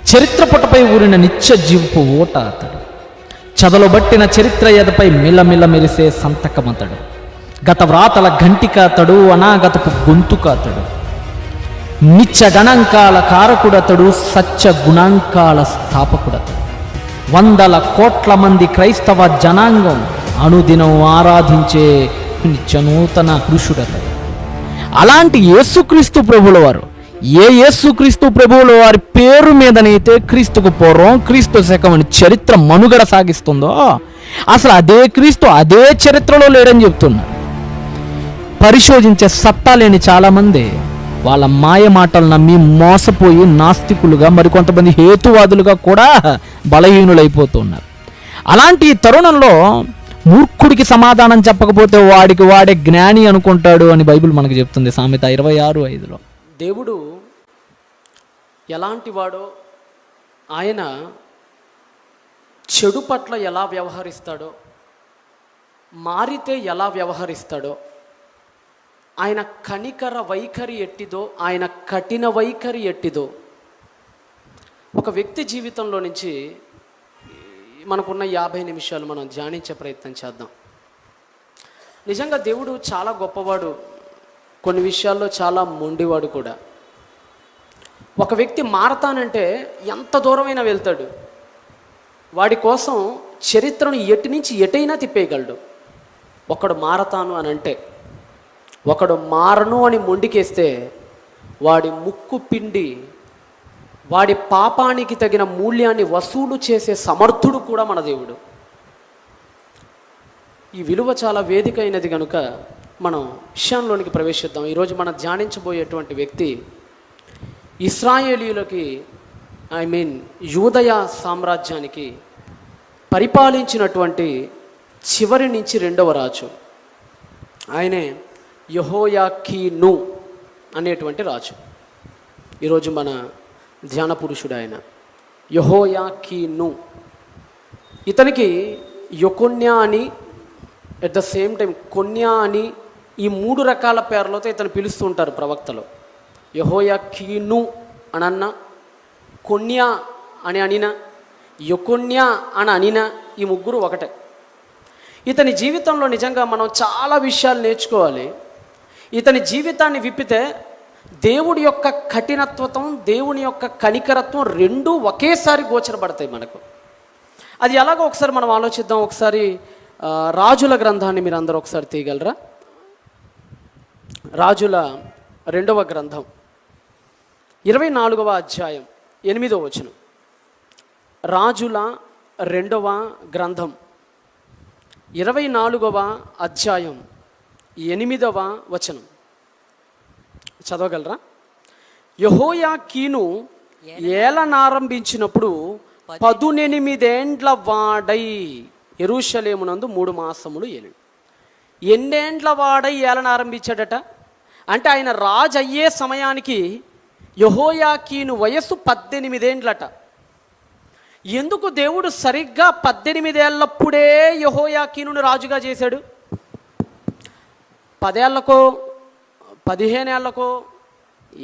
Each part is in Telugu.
చరిత్ర పుటపై ఊరిన నిత్య జీవపు ఓట అతడు. చదలుబట్టిన చరిత్ర ఎదపై మిలమిల మెరిసే సంతకమతడు. గత వ్రాతల ఘంటిక అతడు, అనాగతపు గొంతుక అతడు. నిత్య గణాంకాల కారకుడతడు, సత్య గుణాంకాల స్థాపకుడతడు. వందల కోట్ల మంది క్రైస్తవ జనాంగం అనుదినం ఆరాధించే నిత్యనూతన పురుషుడతడు. అలాంటి యేసుక్రీస్తు ప్రభువుల వారు, ఏ యేసుక్రీస్తు ప్రభువుల వారి పేరు మీదనైతే క్రీస్తుకు పూర్వం క్రీస్తు శకం అని చరిత్ర మనుగడ సాగిస్తుందో, అసలు అదే క్రీస్తు అదే చరిత్రలో లేడని చెప్తున్నారు. పరిశోధించే సత్తా లేని చాలామంది వాళ్ళ మాయ మాటలు నమ్మి మోసపోయి నాస్తికులుగా, మరికొంతమంది హేతువాదులుగా కూడా బలహీనులైపోతున్నారు. అలాంటి తరుణంలో మూర్ఖుడికి సమాధానం చెప్పకపోతే వాడికి వాడే జ్ఞాని అనుకుంటాడు అని బైబిల్ మనకు చెప్తుంది. సామెత 26:5. దేవుడు ఎలాంటి వాడో, ఆయన చెడు పట్ల ఎలా వ్యవహరిస్తాడో, మారితే ఎలా వ్యవహరిస్తాడో, ఆయన కనికర వైఖరి ఎట్టిదో, ఆయన కఠిన వైఖరి ఎట్టిదో ఒక వ్యక్తి జీవితంలో నుంచి మనకున్న 50 నిమిషాలు మనం ధ్యానించే ప్రయత్నం చేద్దాం. నిజంగా దేవుడు చాలా గొప్పవాడు, కొన్ని విషయాల్లో చాలా మొండివాడు కూడా. ఒక వ్యక్తి మారతానంటే ఎంత దూరమైనా వెళ్తాడు. వాడి కోసం చరిత్రను ఎటు నుంచి ఎటైనా తిప్పేయగలడు. ఒకడు మారతాను అని అంటే, ఒకడు మారను అని మొండికేస్తే వాడి ముక్కు పిండి వాడి పాపానికి తగిన మూల్యాన్ని వసూలు చేసే సమర్థుడు కూడా మన దేవుడు. ఈ విలువ చాలా వేదిక అయినది కనుక మనం విషయంలోనికి ప్రవేశిద్దాం. ఈరోజు మనం ధ్యానించబోయేటువంటి వ్యక్తి ఇశ్రాయేలీయులకి, యూదయ సామ్రాజ్యానికి పరిపాలించినటువంటి చివరి నుంచి 2వ రాజు. ఆయనే యెహోయాకీను అనేటువంటి రాజు. ఈరోజు మన ధ్యాన పురుషుడు ఆయన యెహోయాకీను. ఇతనికి యొకొన్యా అని, ఎట్ ద సేమ్ టైం కొన్యా అని, ఈ 3 రకాల పేర్లతో ఇతను పిలుస్తూ ఉంటారు ప్రవక్తలు. యెహోయాకీను అని అన్న, కొన్యా అని అనిన, యొకొన్యా అని అనిన, ఈ 3 ఒకటే. ఇతని జీవితంలో నిజంగా మనం చాలా విషయాలు నేర్చుకోవాలి. ఇతని జీవితాన్ని విప్పితే దేవుడి యొక్క కఠినత్వం, దేవుని యొక్క కనికరత్వం 2 ఒకేసారి గోచరపడతాయి మనకు. అది ఎలాగో ఒకసారి మనం ఆలోచిద్దాం. ఒకసారి రాజుల గ్రంథాన్ని మీరు అందరూ ఒకసారి తీయగలరా? రాజుల 2వ గ్రంథం 24వ అధ్యాయం 8వ వచనం. రాజుల 2వ గ్రంథం 24వ అధ్యాయం 8వ వచనం చదవగలరా? యెహోయాకీను ఏలనారంభించినప్పుడు 18 వాడై యెరూషలేమునందు 3 మాసములు ఏలి. ఎన్నేండ్ల వాడై ఏలనారంభించాడట అంటే, ఆయన రాజు అయ్యే సమయానికి యెహోయాకీను వయస్సు 18 ఎందుకు దేవుడు సరిగ్గా 18 ఏళ్ళప్పుడే యెహోయాకీనును రాజుగా చేశాడు? 10 ఏళ్లకో, 15 ఏళ్లకో,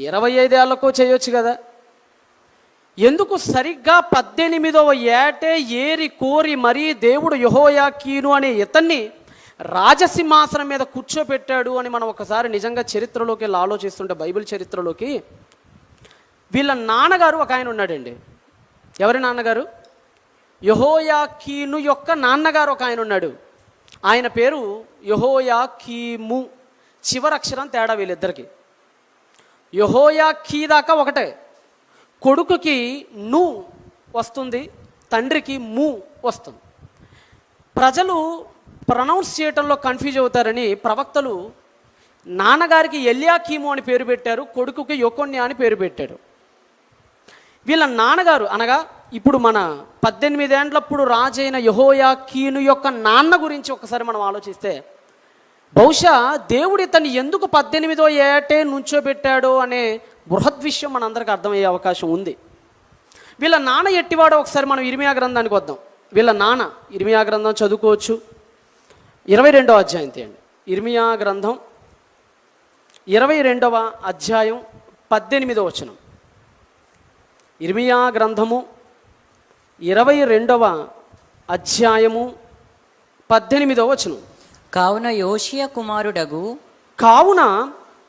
25 ఏళ్లకో చేయొచ్చు కదా. ఎందుకు సరిగ్గా 18వ ఏటే ఏరి కోరి మరీ దేవుడు యెహోయాకీను అనే ఇతన్ని రాజసింహాసనం మీద కూర్చోపెట్టాడు అని మనం ఒకసారి నిజంగా చరిత్రలోకి వెళ్ళి ఆలోచిస్తుంటే, బైబిల్ చరిత్రలోకి వీళ్ళ నాన్నగారు ఒక ఆయన ఉన్నాడండి. ఎవరి నాన్నగారు? యెహోయాకీను యొక్క నాన్నగారు ఒక ఆయన ఉన్నాడు. ఆయన పేరు యెహోయాకీము. చివరక్షరం తేడా వీళ్ళిద్దరికి. యెహోయాకీ దాకా ఒకటే. కొడుకుకి ను వస్తుంది, తండ్రికి ము వస్తుంది. ప్రజలు ప్రొనౌన్స్ చేయటంలో కన్ఫ్యూజ్ అవుతారని ప్రవక్తలు నాన్నగారికి ఎల్యాకీము అని పేరు పెట్టారు, కొడుకుకి యొకొన్యా అని పేరు పెట్టారు. వీళ్ళ నాన్నగారు అనగా ఇప్పుడు మన 18 ఏండ్లప్పుడు రాజైన యెహోయాకీను యొక్క నాన్న గురించి ఒకసారి మనం ఆలోచిస్తే, బహుశా దేవుడు ఇతన్ని ఎందుకు 18వ ఏటే నుంచోబెట్టాడో అనే బృహద్ విషయం మనందరికీ అర్థమయ్యే అవకాశం ఉంది. వీళ్ళ నాన్న ఎట్టివాడో ఒకసారి మనం ఇర్మియా గ్రంథానికి వద్దాం. వీళ్ళ నాన్న, ఇర్మియా గ్రంథం చదువుకోవచ్చు, 22వ అధ్యాయం తీయండి. ఇర్మియా గ్రంథం 22వ అధ్యాయం 18వ వచనం. ఇర్మియా గ్రంథము 22వ అధ్యాయము 18వ వచనం. కావున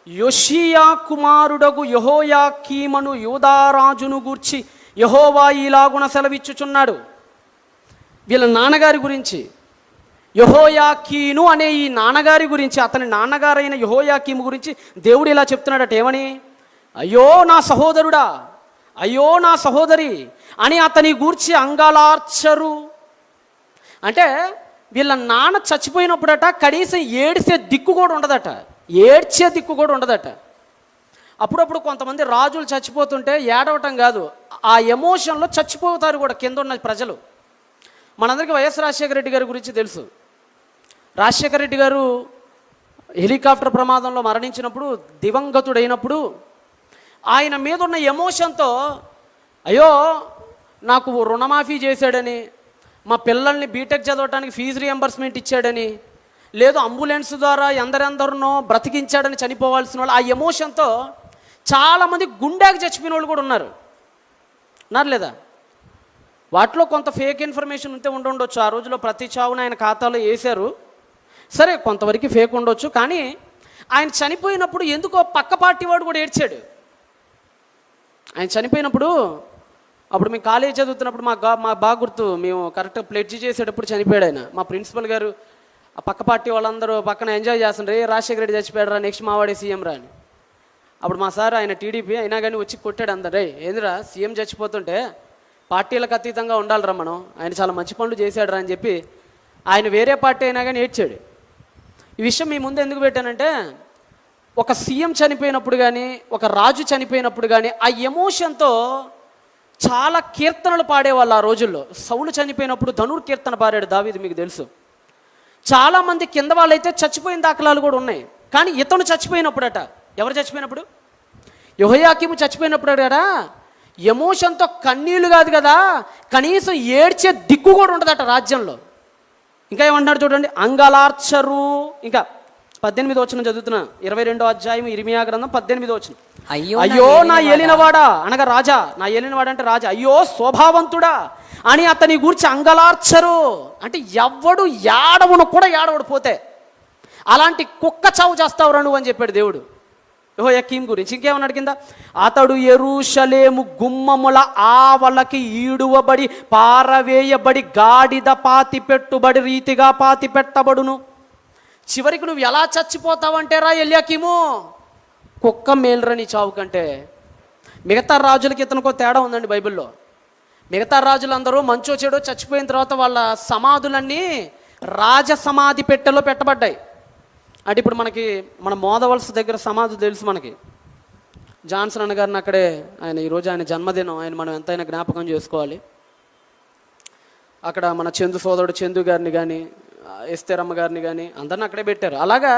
యోషియా కుమారుడగు యెహోయాకీమును యూదారాజును గూర్చి యెహోవా ఈలాగున సెలవిచ్చుచున్నాడు. వీళ్ళ నాన్నగారి గురించి, యెహోయాకీను అనే ఈ నాన్నగారి గురించి, అతని నాన్నగారైన యెహోయాకీము గురించి దేవుడు ఇలా చెప్తున్నాడట. ఏమని? అయ్యో నా సహోదరుడా, అయ్యో నా సహోదరి అని అతని గూర్చి అంగలార్చరు. అంటే వీళ్ళ నాన్న చచ్చిపోయినప్పుడట కనీసం ఏడ్చే దిక్కు కూడా ఉండదట. అప్పుడప్పుడు కొంతమంది రాజులు చచ్చిపోతుంటే ఏడవటం కాదు, ఆ ఎమోషన్లో చచ్చిపోతారు కూడా కింద ఉన్న ప్రజలు. మనందరికీ వైఎస్ రాజశేఖర రెడ్డి గారి గురించి తెలుసు. రాజశేఖర రెడ్డి గారు హెలికాప్టర్ ప్రమాదంలో మరణించినప్పుడు, దివంగతుడైనప్పుడు ఆయన మీద ఉన్న ఎమోషన్తో అయ్యో నాకు రుణమాఫీ చేశాడని, మా పిల్లల్ని బీటెక్ చదవటానికి ఫీజు రియంబర్స్మెంట్ ఇచ్చాడని, లేదు అంబులెన్స్ ద్వారా ఎందరెందరినో బ్రతికించాడని చనిపోవాల్సిన వాళ్ళు, ఆ ఎమోషన్తో చాలామంది గుండెకి చచ్చిపోయిన వాళ్ళు కూడా ఉన్నారు లేదా? వాటిలో కొంత ఫేక్ ఇన్ఫర్మేషన్ ఉంటే ఉండొచ్చు. ఆ రోజులో ప్రతి చావును ఆయన ఖాతాలో వేశారు, సరే కొంతవరకు ఫేక్ ఉండొచ్చు. కానీ ఆయన చనిపోయినప్పుడు ఎందుకో పక్క పార్టీ వాడు కూడా ఏడ్చాడు. ఆయన చనిపోయినప్పుడు, అప్పుడు మేము కాలేజీ చదువుతున్నప్పుడు మా బాగా గుర్తు, మేము కరెక్ట్గా ప్లెడ్జ్ చేసేటప్పుడు చనిపోయాడు ఆయన. మా ప్రిన్సిపల్ గారు ఆ పక్క పార్టీ వాళ్ళందరూ పక్కన ఎంజాయ్ చేస్తుండ్రు, రాజశేఖర రెడ్డి చచ్చిపోయాడు రా, నెక్స్ట్ మావాడే సీఎం రా అని. అప్పుడు మా సార్, ఆయన టీడీపీ అయినా కానీ వచ్చి కొట్టాడు అందరు, ఏందిరా సీఎం చచ్చిపోతుంటే పార్టీలకు అతీతంగా ఉండాలిరా మనం, ఆయన చాలా మంచి పనులు చేశాడు రా అని చెప్పి ఆయన వేరే పార్టీ అయినా కానీ ఏడ్చాడు. ఈ విషయం మీ ముందు ఎందుకు పెట్టానంటే, ఒక సీఎం చనిపోయినప్పుడు కానీ, ఒక రాజు చనిపోయినప్పుడు కానీ ఆ ఎమోషన్తో చాలా కీర్తనలు పాడేవాళ్ళు ఆ రోజుల్లో. సౌలు చనిపోయినప్పుడు ధనుర్కీర్తన పాడాడు దావీదు, మీకు తెలుసు. చాలామంది కింద వాళ్ళైతే చచ్చిపోయిన దాఖలాలు కూడా ఉన్నాయి. కానీ ఇతను చచ్చిపోయినప్పుడట, ఎవరు చచ్చిపోయినప్పుడు? యెహోయాకీము చచ్చిపోయినప్పుడు కదా, ఎమోషన్తో కన్నీళ్లు కాదు కదా, కనీసం ఏడ్చే దిక్కు కూడా ఉండదట రాజ్యంలో. ఇంకా ఏమంటున్నాడు చూడండి, అంగలార్చరు. ఇంకా 18వ వచనం చదువుతున్నా, 22వ అధ్యాయం ఇర్మియా గ్రంథం 18వ వచనం. అయ్యో నా ఏలినవాడా, అనగా రాజా, నా ఏలినవాడా అంటే రాజా, అయ్యో శోభావంతుడా అని అతని గూర్చి అంగలార్చరు. అంటే ఎవ్వడు ఏడవడు పోతే, అలాంటి కుక్క చావు చేస్తావురా నువ్వు అని చెప్పాడు దేవుడు యెహోయాకీము గురించి. ఇంకేమన్నాడు కింద, అతడు యెరూషలేము గుమ్మముల ఆవలకి ఈడువబడి పారవేయబడి గాడిద పాతి పెట్టుబడి రీతిగా పాతి పెట్టబడును. చివరికి నువ్వు ఎలా చచ్చిపోతావంటే రా యెహోయాకీము, కుక్క మేలురని చావు కంటే. మిగతా రాజులకి ఇతనికో తేడా ఉందండి బైబిల్లో. మిగతా రాజులందరూ మంచో చెడో చచ్చిపోయిన తర్వాత వాళ్ళ సమాధులన్నీ రాజ సమాధి పెట్టెలో పెట్టబడ్డాయి. అంటే ఇప్పుడు మనకి మన మోదవలస దగ్గర సమాధి తెలుసు మనకి, జాన్సన్ అన్న గారిని అక్కడే, ఆయన ఈరోజు ఆయన జన్మదినం, ఆయన మనం ఎంతైనా జ్ఞాపకం చేసుకోవాలి. అక్కడ మన చందు సోదరుడు చందు గారిని కానీ, ఎస్తేరమ్మ గారిని కానీ అందరిని అక్కడే పెట్టారు. అలాగా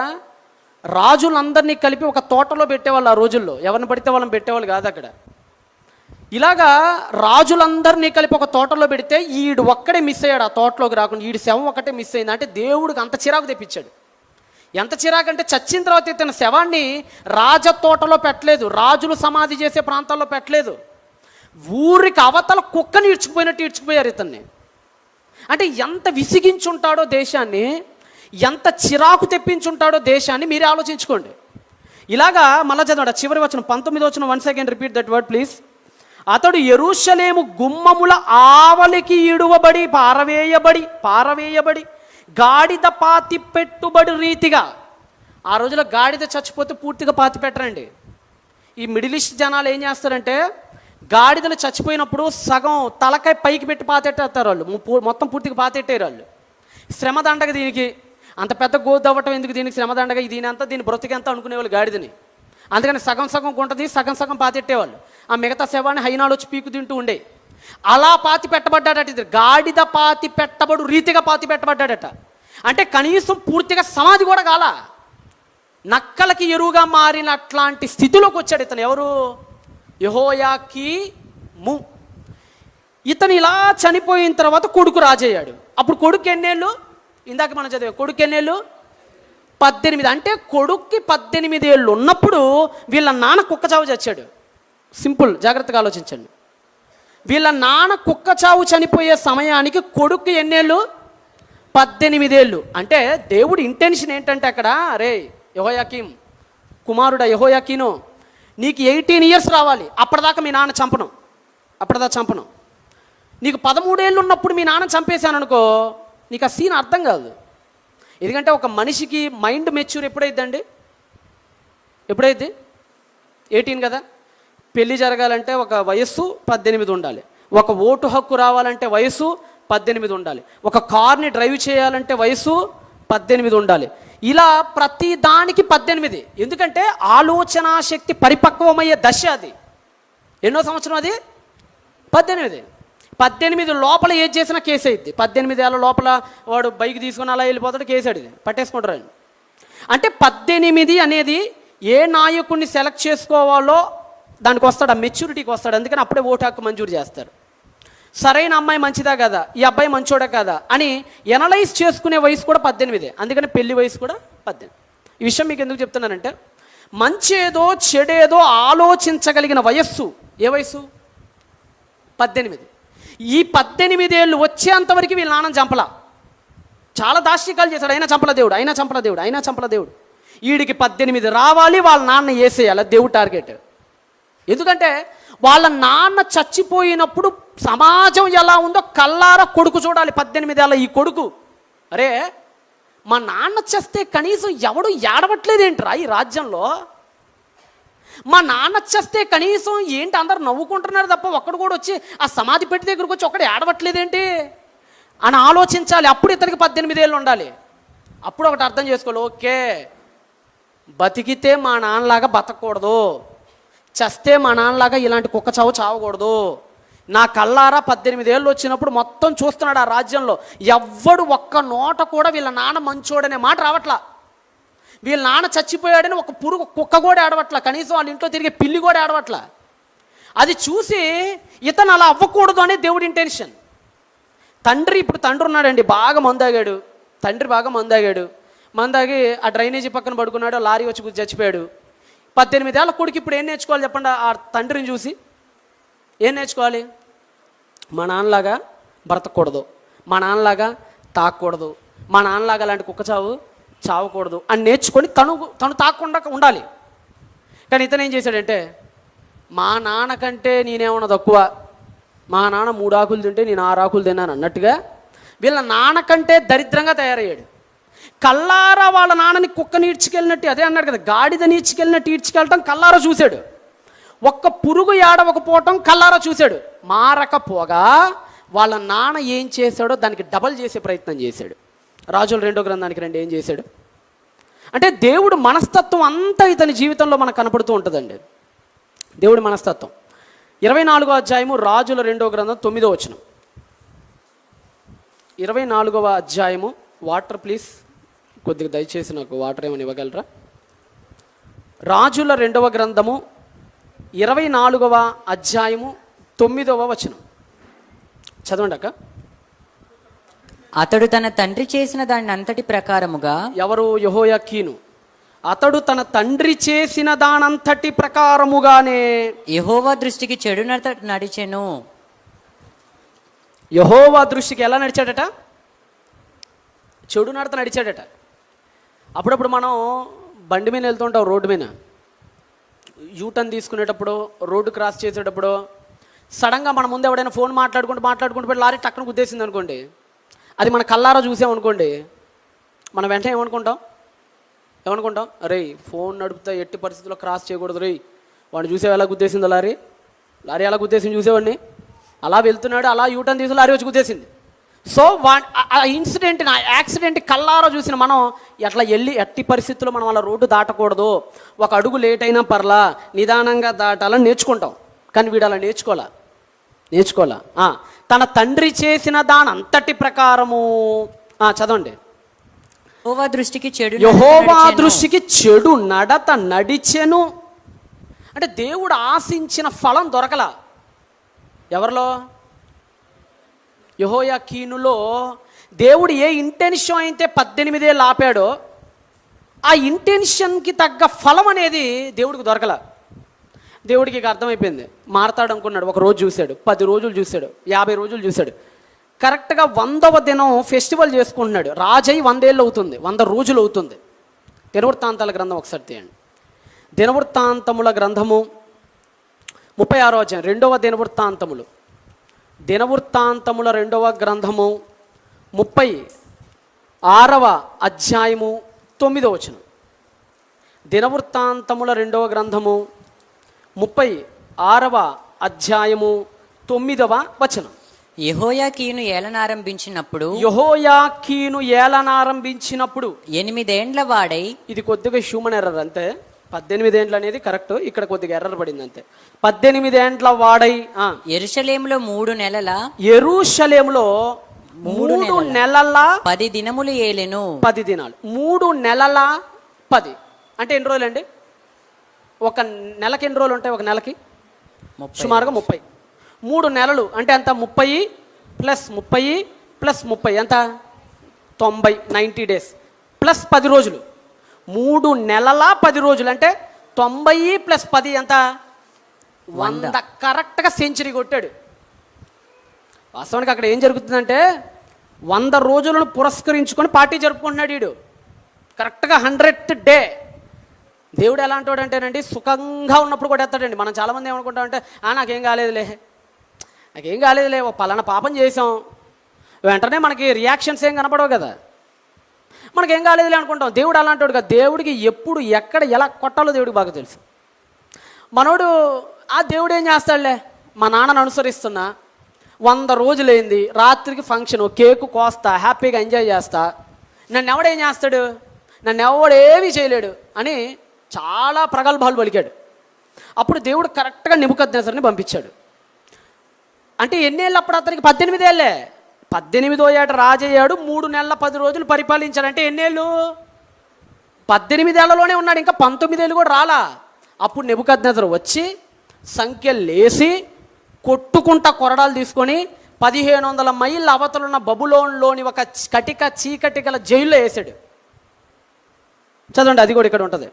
రాజులందరినీ కలిపి ఒక తోటలో పెట్టేవాళ్ళు ఆ రోజుల్లో, ఎవరిని పడితే వాళ్ళని పెట్టేవాళ్ళు కాదు అక్కడ. ఇలాగా రాజులందరినీ కలిపి ఒక తోటలో పెడితే ఈడు ఒక్కడే మిస్ అయ్యాడు, ఆ తోటలోకి రాకుండా ఈడు శవం ఒకటే మిస్ అయింది. అంటే దేవుడికి అంత చిరాకు తెప్పించాడు. ఎంత చిరాకు అంటే, చచ్చిన తర్వాత ఇతని శవాన్ని రాజతోటలో పెట్టలేదు, రాజులు సమాధి చేసే ప్రాంతాల్లో పెట్టలేదు, ఊరికి అవతల కుక్కని ఈడ్చుకుపోయినట్టు ఈడ్చుకుపోయారు ఇతన్ని. అంటే ఎంత విసిగించుంటాడో దేశాన్ని, ఎంత చిరాకు తెప్పించుంటాడో దేశాన్ని మీరే ఆలోచించుకోండి. ఇలాగా మళ్ళా చదవండి, చివరి వచనం 19వ వచనం. 1 second repeat that word please. అతడు యెరూషలేము గుమ్మముల ఆవలికి ఈడువబడి పారవేయబడి గాడిద పాతి పెట్టుబడి రీతిగా. ఆ రోజులో గాడిద చచ్చిపోతే పూర్తిగా పాతి పెట్టరండి. ఈ మిడిల్ ఈస్ట్ జనాలు ఏం చేస్తారంటే, గాడిదలు చచ్చిపోయినప్పుడు సగం తలకాయ పైకి పెట్టి పాతెట్టేస్తారు వాళ్ళు, మొత్తం పూర్తిగా పాతెట్టారు వాళ్ళు. శ్రమ దండగ దీనికి, అంత పెద్ద గోదవ్వటం ఎందుకు దీనికి శ్రమ దండగ, దీని బ్రతికెంత అనుకునేవాళ్ళు గాడిదని. అందుకని సగం గుంటది, సగం పాతెట్టేవాళ్ళు. ఆ మిగతా శవాన్ని హైనాలు వచ్చి పీకు తింటూ ఉండే. అలా పాతి పెట్టబడ్డాడట ఇది, గాడిద పాతి పెట్టబడు రీతిగా పాతి పెట్టబడ్డాడట. అంటే కనీసం పూర్తిగా సమాధి కూడా కాల, నక్కలకి ఎరువుగా మారిన అట్లాంటి స్థితిలోకి వచ్చాడు ఇతను. ఎవరు? యెహోయాకీము. ఇతను ఇలా చనిపోయిన తర్వాత కొడుకు రాజయ్యాడు. అప్పుడు కొడుకు ఎన్నేళ్ళు? ఇందాక మనం చదివా, కొడుకు ఎన్నేళ్ళు? 18. అంటే కొడుక్కి 18 ఏళ్ళు ఉన్నప్పుడు వీళ్ళ నాన్న కుక్క చావు చచ్చాడు. సింపుల్, జాగ్రత్తగా ఆలోచించండి. వీళ్ళ నాన్న కుక్క చావు చనిపోయే సమయానికి కొడుకు ఎన్నేళ్ళు? 18 ఏళ్ళు. అంటే దేవుడి ఇంటెన్షన్ ఏంటంటే అక్కడ, అరే యెహోయాకీం కుమారుడా యెహోయాకీను, నీకు 18 ఇయర్స్ రావాలి, అప్పటిదాకా మీ నాన్న చంపను, అప్పటిదాకా చంపను. నీకు 13 ఏళ్ళు ఉన్నప్పుడు మీ నాన్న చంపేశాను అనుకో, నీకు ఆ సీన్ అర్థం కాదు. ఎందుకంటే ఒక మనిషికి మైండ్ మెచ్యూర్ ఎప్పుడైద్దండి? ఎప్పుడైద్ది? 18 కదా. పెళ్లి జరగాలంటే ఒక వయస్సు 18 ఉండాలి, ఒక ఓటు హక్కు రావాలంటే వయస్సు 18 ఉండాలి, ఒక కార్ని డ్రైవ్ చేయాలంటే వయస్సు 18 ఉండాలి. ఇలా ప్రతి దానికి 18. ఎందుకంటే ఆలోచన శక్తి పరిపక్వమయ్యే దశ అది. ఎన్నో సంవత్సరం అది? 18. 18 లోపల ఏది చేసినా కేసు అయింది. 18 ఏళ్ళ లోపల వాడు బైక్ తీసుకుని అలా వెళ్ళిపోతాడు, కేసు అడిగింది, పట్టేసుకుంటారు ఆయన. అంటే 18 అనేది ఏ నాయకుడిని సెలెక్ట్ చేసుకోవాలో దానికి వస్తాడు, ఆ మెచ్యూరిటీకి వస్తాడు. అందుకని అప్పుడే ఓటు హక్కు మంజూరు చేస్తారు. సరైన అమ్మాయి మంచిదా కదా, ఈ అబ్బాయి మంచోడా కదా అని ఎనలైజ్ చేసుకునే వయసు కూడా 18. అందుకని పెళ్లి వయసు కూడా 18. ఈ విషయం మీకు ఎందుకు చెప్తున్నానంటే, మంచేదో చెడేదో ఆలోచించగలిగిన వయస్సు ఏ వయసు? 18. ఈ 18 ఏళ్ళు వచ్చేంతవరకు వీళ్ళ నాన్న చంపలా. చాలా దాష్టికాలు చేశాడు, అయినా చంపల దేవుడు, అయినా చంపల దేవుడు, అయినా చంపల దేవుడు. వీడికి 18 రావాలి, వాళ్ళ నాన్న వేసేయాలి, దేవుడు టార్గెట్. ఎందుకంటే వాళ్ళ నాన్న చచ్చిపోయినప్పుడు సమాజం ఎలా ఉందో కల్లారా కొడుకు చూడాలి. 18 ఏళ్ళ ఈ కొడుకు, అరే మా నాన్న చేస్తే కనీసం ఎవడు ఏడవట్లేదేంట్రా ఈ రాజ్యంలో? మా నాన్న చేస్తే కనీసం ఏంటి అందరు నవ్వుకుంటున్నారు తప్ప ఒక్కడు కూడా వచ్చి ఆ సమాధి పెట్టి దగ్గరకు వచ్చి ఒక్కడు ఏడవట్లేదేంటి అని ఆలోచించాలి. అప్పుడు ఇతనికి 18 ఏళ్ళు ఉండాలి. అప్పుడు ఒకటి అర్థం చేసుకోవాలి, ఓకే బతికితే మా నాన్నలాగా బతకూడదు, చస్తే మా నాన్నలాగా ఇలాంటి కుక్క చావు చావకూడదు. నా కల్లారా 18 ఏళ్ళు వచ్చినప్పుడు మొత్తం చూస్తున్నాడు ఆ రాజ్యంలో, ఎవ్వడు ఒక్క నోట కూడా వీళ్ళ నాన్న మంచోడనే మాట రావట్లా, వీళ్ళ నాన్న చచ్చిపోయాడని ఒక పురుగు కుక్క కూడా ఆడవట్లా, కనీసం వాళ్ళ ఇంట్లో తిరిగే పిల్లి కూడా ఆడవట్లా. అది చూసి ఇతను అలా అవ్వకూడదు అనే దేవుడి ఇంటెన్షన్. ఇప్పుడు తండ్రి ఉన్నాడండి, బాగా మందాగాడు, తండ్రి బాగా మందాగాడు, మందాగి ఆ డ్రైనేజీ పక్కన పడుకున్నాడు, లారీ వచ్చి గుద్ది చచ్చిపోయాడు. 18 ఏళ్ళ కొడుకు ఇప్పుడు ఏం నేర్చుకోవాలి చెప్పండి? ఆ తండ్రిని చూసి ఏం నేర్చుకోవాలి? మా నాన్నలాగా బ్రతకూడదు, మా నాన్నలాగా తాకూడదు, మా నాన్నలాగా అలాంటి కుక్క చావు చావకూడదు అని నేర్చుకొని తను తాకుండా ఉండాలి. కానీ ఇతను ఏం చేశాడంటే, మా నాన్నకంటే నేనేమన్నా తక్కువ, మా నాన్న 3 ఆకులు తింటే నేను 6 ఆకులు తిన్నాను అన్నట్టుగా వీళ్ళ నాన్నకంటే దరిద్రంగా తయారయ్యాడు. కల్లారా వాళ్ళ నాన్నని కుక్క ఈడ్చుకెళ్ళినట్టు, అదే అన్నాడు కదా, గాడిదని ఈడ్చుకెళ్ళినట్టు ఈడ్చుకెళ్ళటం కల్లారా చూశాడు. ఒక్క పురుగు ఏడవకపోవటం కల్లారా చూశాడు. మారకపోగా వాళ్ళ నాన్న ఏం చేశాడో దానికి డబల్ చేసే ప్రయత్నం చేశాడు. రాజుల 2వ గ్రంథానికి రండి, ఏం చేశాడు అంటే దేవుడు మనస్తత్వం అంతా ఇతని జీవితంలో మనకు కనపడుతూ ఉంటుందండి. దేవుడి మనస్తత్వం 24వ అధ్యాయము రాజుల 2వ గ్రంథం 9వ వచనం. 24వ అధ్యాయము, వాటర్ ప్లీజ్, కొద్దిగా దయచేసి నాకు వాటర్ ఏమని ఇవ్వగలరా? రాజుల 2వ గ్రంథము 24వ అధ్యాయము 9వ వచనం చదవండి అక్క. అతడు తన తండ్రి చేసిన దాని అంతటి ప్రకారముగా. ఎవరు? యెహోయాకీను. అతడు తన తండ్రి చేసిన దానంతటి ప్రకారముగానే యెహోవా దృష్టికి చెడు నడిచెను. యెహోవా దృష్టికి ఎలా నడిచాడట? చెడు నడత నడిచాడట. అప్పుడప్పుడు మనం బండి మీద వెళ్తుంటాం, రోడ్డు మీద యూటర్న్ తీసుకునేటప్పుడు, రోడ్డు క్రాస్ చేసేటప్పుడు సడన్గా మన ముందు ఎవడైనా ఫోన్ మాట్లాడుకుంటూ పోయి లారీ టక్కున గుద్దేసింది అనుకోండి, అది మన కల్లారా చూసామనుకోండి, మనం వెంటనే ఏమనుకుంటాం? అరే ఫోన్ నడుపుతా ఎట్టి పరిస్థితుల్లో క్రాస్ చేయకూడదు, రే వాడిని చూసేవి ఎలా గుద్దేసిందో, లారీ ఎలా గుద్దేసింది చూసేవాడిని, అలా వెళ్తున్నాడు, అలా యూటర్న్ తీసి లారీ వచ్చి గుద్దేసింది. సో ఆ ఇన్సిడెంట్, ఆ యాక్సిడెంట్ కల్లారా చూసిన మనం అట్లా వెళ్ళి ఎట్టి పరిస్థితుల్లో మనం అలా రోడ్డు దాటకూడదు, ఒక అడుగు లేట్ అయినా పర్లా నిదానంగా దాటాలని నేర్చుకుంటాం. కానీ వీడు అలా నేర్చుకోవాలా. తన తండ్రి చేసిన దాని అంతటి ప్రకారము చదవండి. యెహోవా దృష్టికి చెడు నడత నడిచెను. అంటే దేవుడు ఆశించిన ఫలం దొరకల. ఎవరిలో? యెహోయాకీనులో. దేవుడు ఏ ఇంటెన్షన్ అయితే 18 ఏళ్ళు ఆపాడో ఆ ఇంటెన్షన్కి తగ్గ ఫలం అనేది దేవుడికి దొరకల. దేవుడికి ఇక అర్థమైపోయింది, మారతాడు అనుకున్నాడు. ఒక రోజు చూశాడు, 10 రోజులు చూశాడు, 50 రోజులు చూశాడు. కరెక్ట్గా 100వ దినం ఫెస్టివల్ చేసుకుంటున్నాడు. రాజయ్య 100 ఏళ్ళు అవుతుంది, 100 రోజులు అవుతుంది. దినవృత్తాంతాల గ్రంథం ఒకసారి తీయండి. దినవృత్తాంతముల గ్రంథము 36వ అధ్యాయం, 2వ దినవృత్తాంతములు, దినవృత్తాంతముల 2వ గ్రంథము 36వ అధ్యాయము 9వ వచనం. దినవృత్తాంతముల 2వ గ్రంథము 36వ అధ్యాయము 9వ వచనం. యెహోయాకీను ఏలనారంభించినప్పుడు 8 ఏండ్ల వాడై, ఇది కొద్దిగా హ్యూమన్ ఎర్రర్ అంతే. 18 ఏండ్లు అనేది కరెక్ట్, ఇక్కడ కొద్దిగా ఎర్రర్ పడింది అంతే. 18 ఏండ్ల వాడై యెరూషలేములో 3 నెలల యెరూషలేములో 3 నెలల 10 దినములు ఏలెను. 10 దినాలు. 3 నెలల 10 అంటే ఎన్ని రోజులండి? ఒక నెలకి ఎన్ని రోజులు ఉంటాయి? ఒక నెలకి సుమారుగా 30. 3 నెలలు అంటే ఎంత? 30 + 30 + 30 ఎంత? 90, 90 డేస్ ప్లస్ 10 రోజులు. 3 నెలల 10 రోజులు అంటే 90 + 10 ఎంత? 100. కరెక్ట్గా సెంచరీ కొట్టాడు. వాస్తవానికి అక్కడ ఏం జరుగుతుందంటే 100 రోజులను పురస్కరించుకొని పార్టీ జరుపుకుంటున్నాడు వీడు. కరెక్ట్గా 100th డే. దేవుడు ఎలా అంటాడంటేనండి, సుఖంగా ఉన్నప్పుడు కూడా ఎత్తాడండి. మనం చాలామంది ఏమనుకుంటామంటే, నాకేం కాలేదులే, ఓ పలానా పాపం చేసాం, వెంటనే మనకి రియాక్షన్స్ ఏం కనపడవు కదా, మనకేం కాలేదులే అనుకుంటాం. దేవుడు అలాంటి కదా. దేవుడికి ఎప్పుడు ఎక్కడ ఎలా కొట్టాలో దేవుడికి బాగా తెలుసు. మనోడు దేవుడు ఏం చేస్తాడులే, మా నాన్నను అనుసరిస్తున్నా, 100 రోజులైంది, రాత్రికి ఫంక్షన్, కేకు కోస్తా, హ్యాపీగా ఎంజాయ్ చేస్తా, నన్ను ఎవడేం చేస్తాడు, నన్ను ఎవడేమీ చేయలేడు అని చాలా ప్రగల్భాలు పలికాడు. అప్పుడు దేవుడు కరెక్ట్గా నెబుకద్నెజరుని పంపించాడు. అంటే ఎన్నేళ్ళు అప్పుడు అతనికి? 18 ఏళ్ళే. 18వ ఏట రాజయ్యాడు, 3 నెలల 10 రోజులు పరిపాలించాడు. అంటే ఎన్నేళ్ళు? 18 ఏళ్లలోనే ఉన్నాడు, ఇంకా 19 ఏళ్ళు కూడా రాలా. అప్పుడు నెబుకద్నెజరు వచ్చి సంఖ్యలేసి కొట్టుకుంటా కొరడాలు తీసుకొని 1500 మైళ్ళ అవతలున్న బబులోన్లోని ఒక కటిక చీకటి గల జైల్లో వేసాడు. చదవండి, అది కూడా ఇక్కడ ఉంటుంది.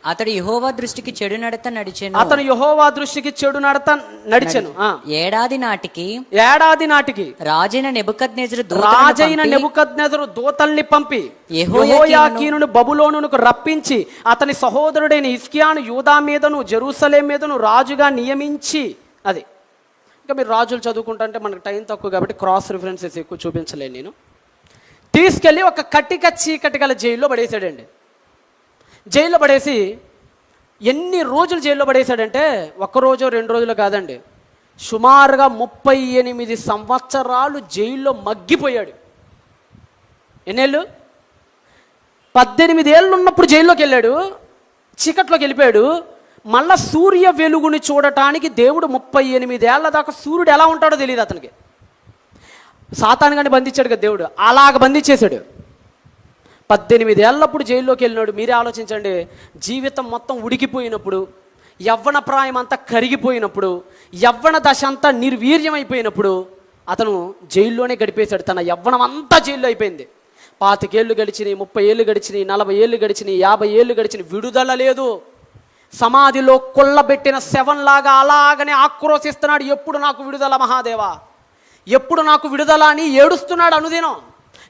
అతడు యెహోవా దృష్టికి చెడు నడత నడిచెను. అతను యెహోవా దృష్టికి చెడు నడత నడిచెను. ఏడాది నాటికి రాజైన నెబుకద్నెజరు దూతల్ని పంపి యెహోయాకీనును బబులోనుకు రప్పించి అతని సహోదరుడైన హిజ్కియాను యూదా మీదను జెరూసలేం మీదను రాజుగా నియమించి. అది ఇంకా మీరు రాజులు చదువుకుంటుంటే మనకు టైం తక్కువ కాబట్టి క్రాస్ రిఫరెన్సెస్ ఎక్కువ చూపించలేను నేను. తీసుకెళ్ళి ఒక కటిక చీకటి గల జైల్లో పడేశాడండి. జైల్లో పడేసి ఎన్ని రోజులు జైల్లో పడేశాడంటే, 1 రోజు 2 రోజులు కాదండి, సుమారుగా 38 సంవత్సరాలు జైల్లో మగ్గిపోయాడు. ఎన్నేళ్ళు? 18 ఏళ్ళు ఉన్నప్పుడు జైల్లోకి వెళ్ళాడు, చీకట్లోకి వెళ్ళిపోయాడు. మళ్ళా సూర్య వెలుగుని చూడటానికి దేవుడు 38 ఏళ్ల దాకా సూర్యుడు ఎలా ఉంటాడో తెలియదు అతనికి. సాతాను గాని బంధించాడు కదా దేవుడు, అలాగ బంధించేశాడు. 18 ఏళ్ళప్పుడు జైల్లోకి వెళ్ళినాడు. మీరే ఆలోచించండి, జీవితం మొత్తం ఉడికిపోయినప్పుడు, యవ్వన ప్రాయం అంతా కరిగిపోయినప్పుడు, యవ్వన దశ అంతా నిర్వీర్యమైపోయినప్పుడు అతను జైల్లోనే గడిపేశాడు. తన యవ్వనం అంతా జైల్లో అయిపోయింది. 25 ఏళ్ళు గడిచినాయి, 30 ఏళ్ళు గడిచినాయి, 40 ఏళ్ళు గడిచినాయి, 50 ఏళ్ళు గడిచినాయి, విడుదల లేదు. సమాధిలో కొల్లబెట్టిన శవంలాగా అలాగనే ఆక్రోశిస్తున్నాడు. ఎప్పుడు నాకు విడుదల మహాదేవా, ఎప్పుడు నాకు విడుదల అని ఏడుస్తున్నాడు అనుదినం.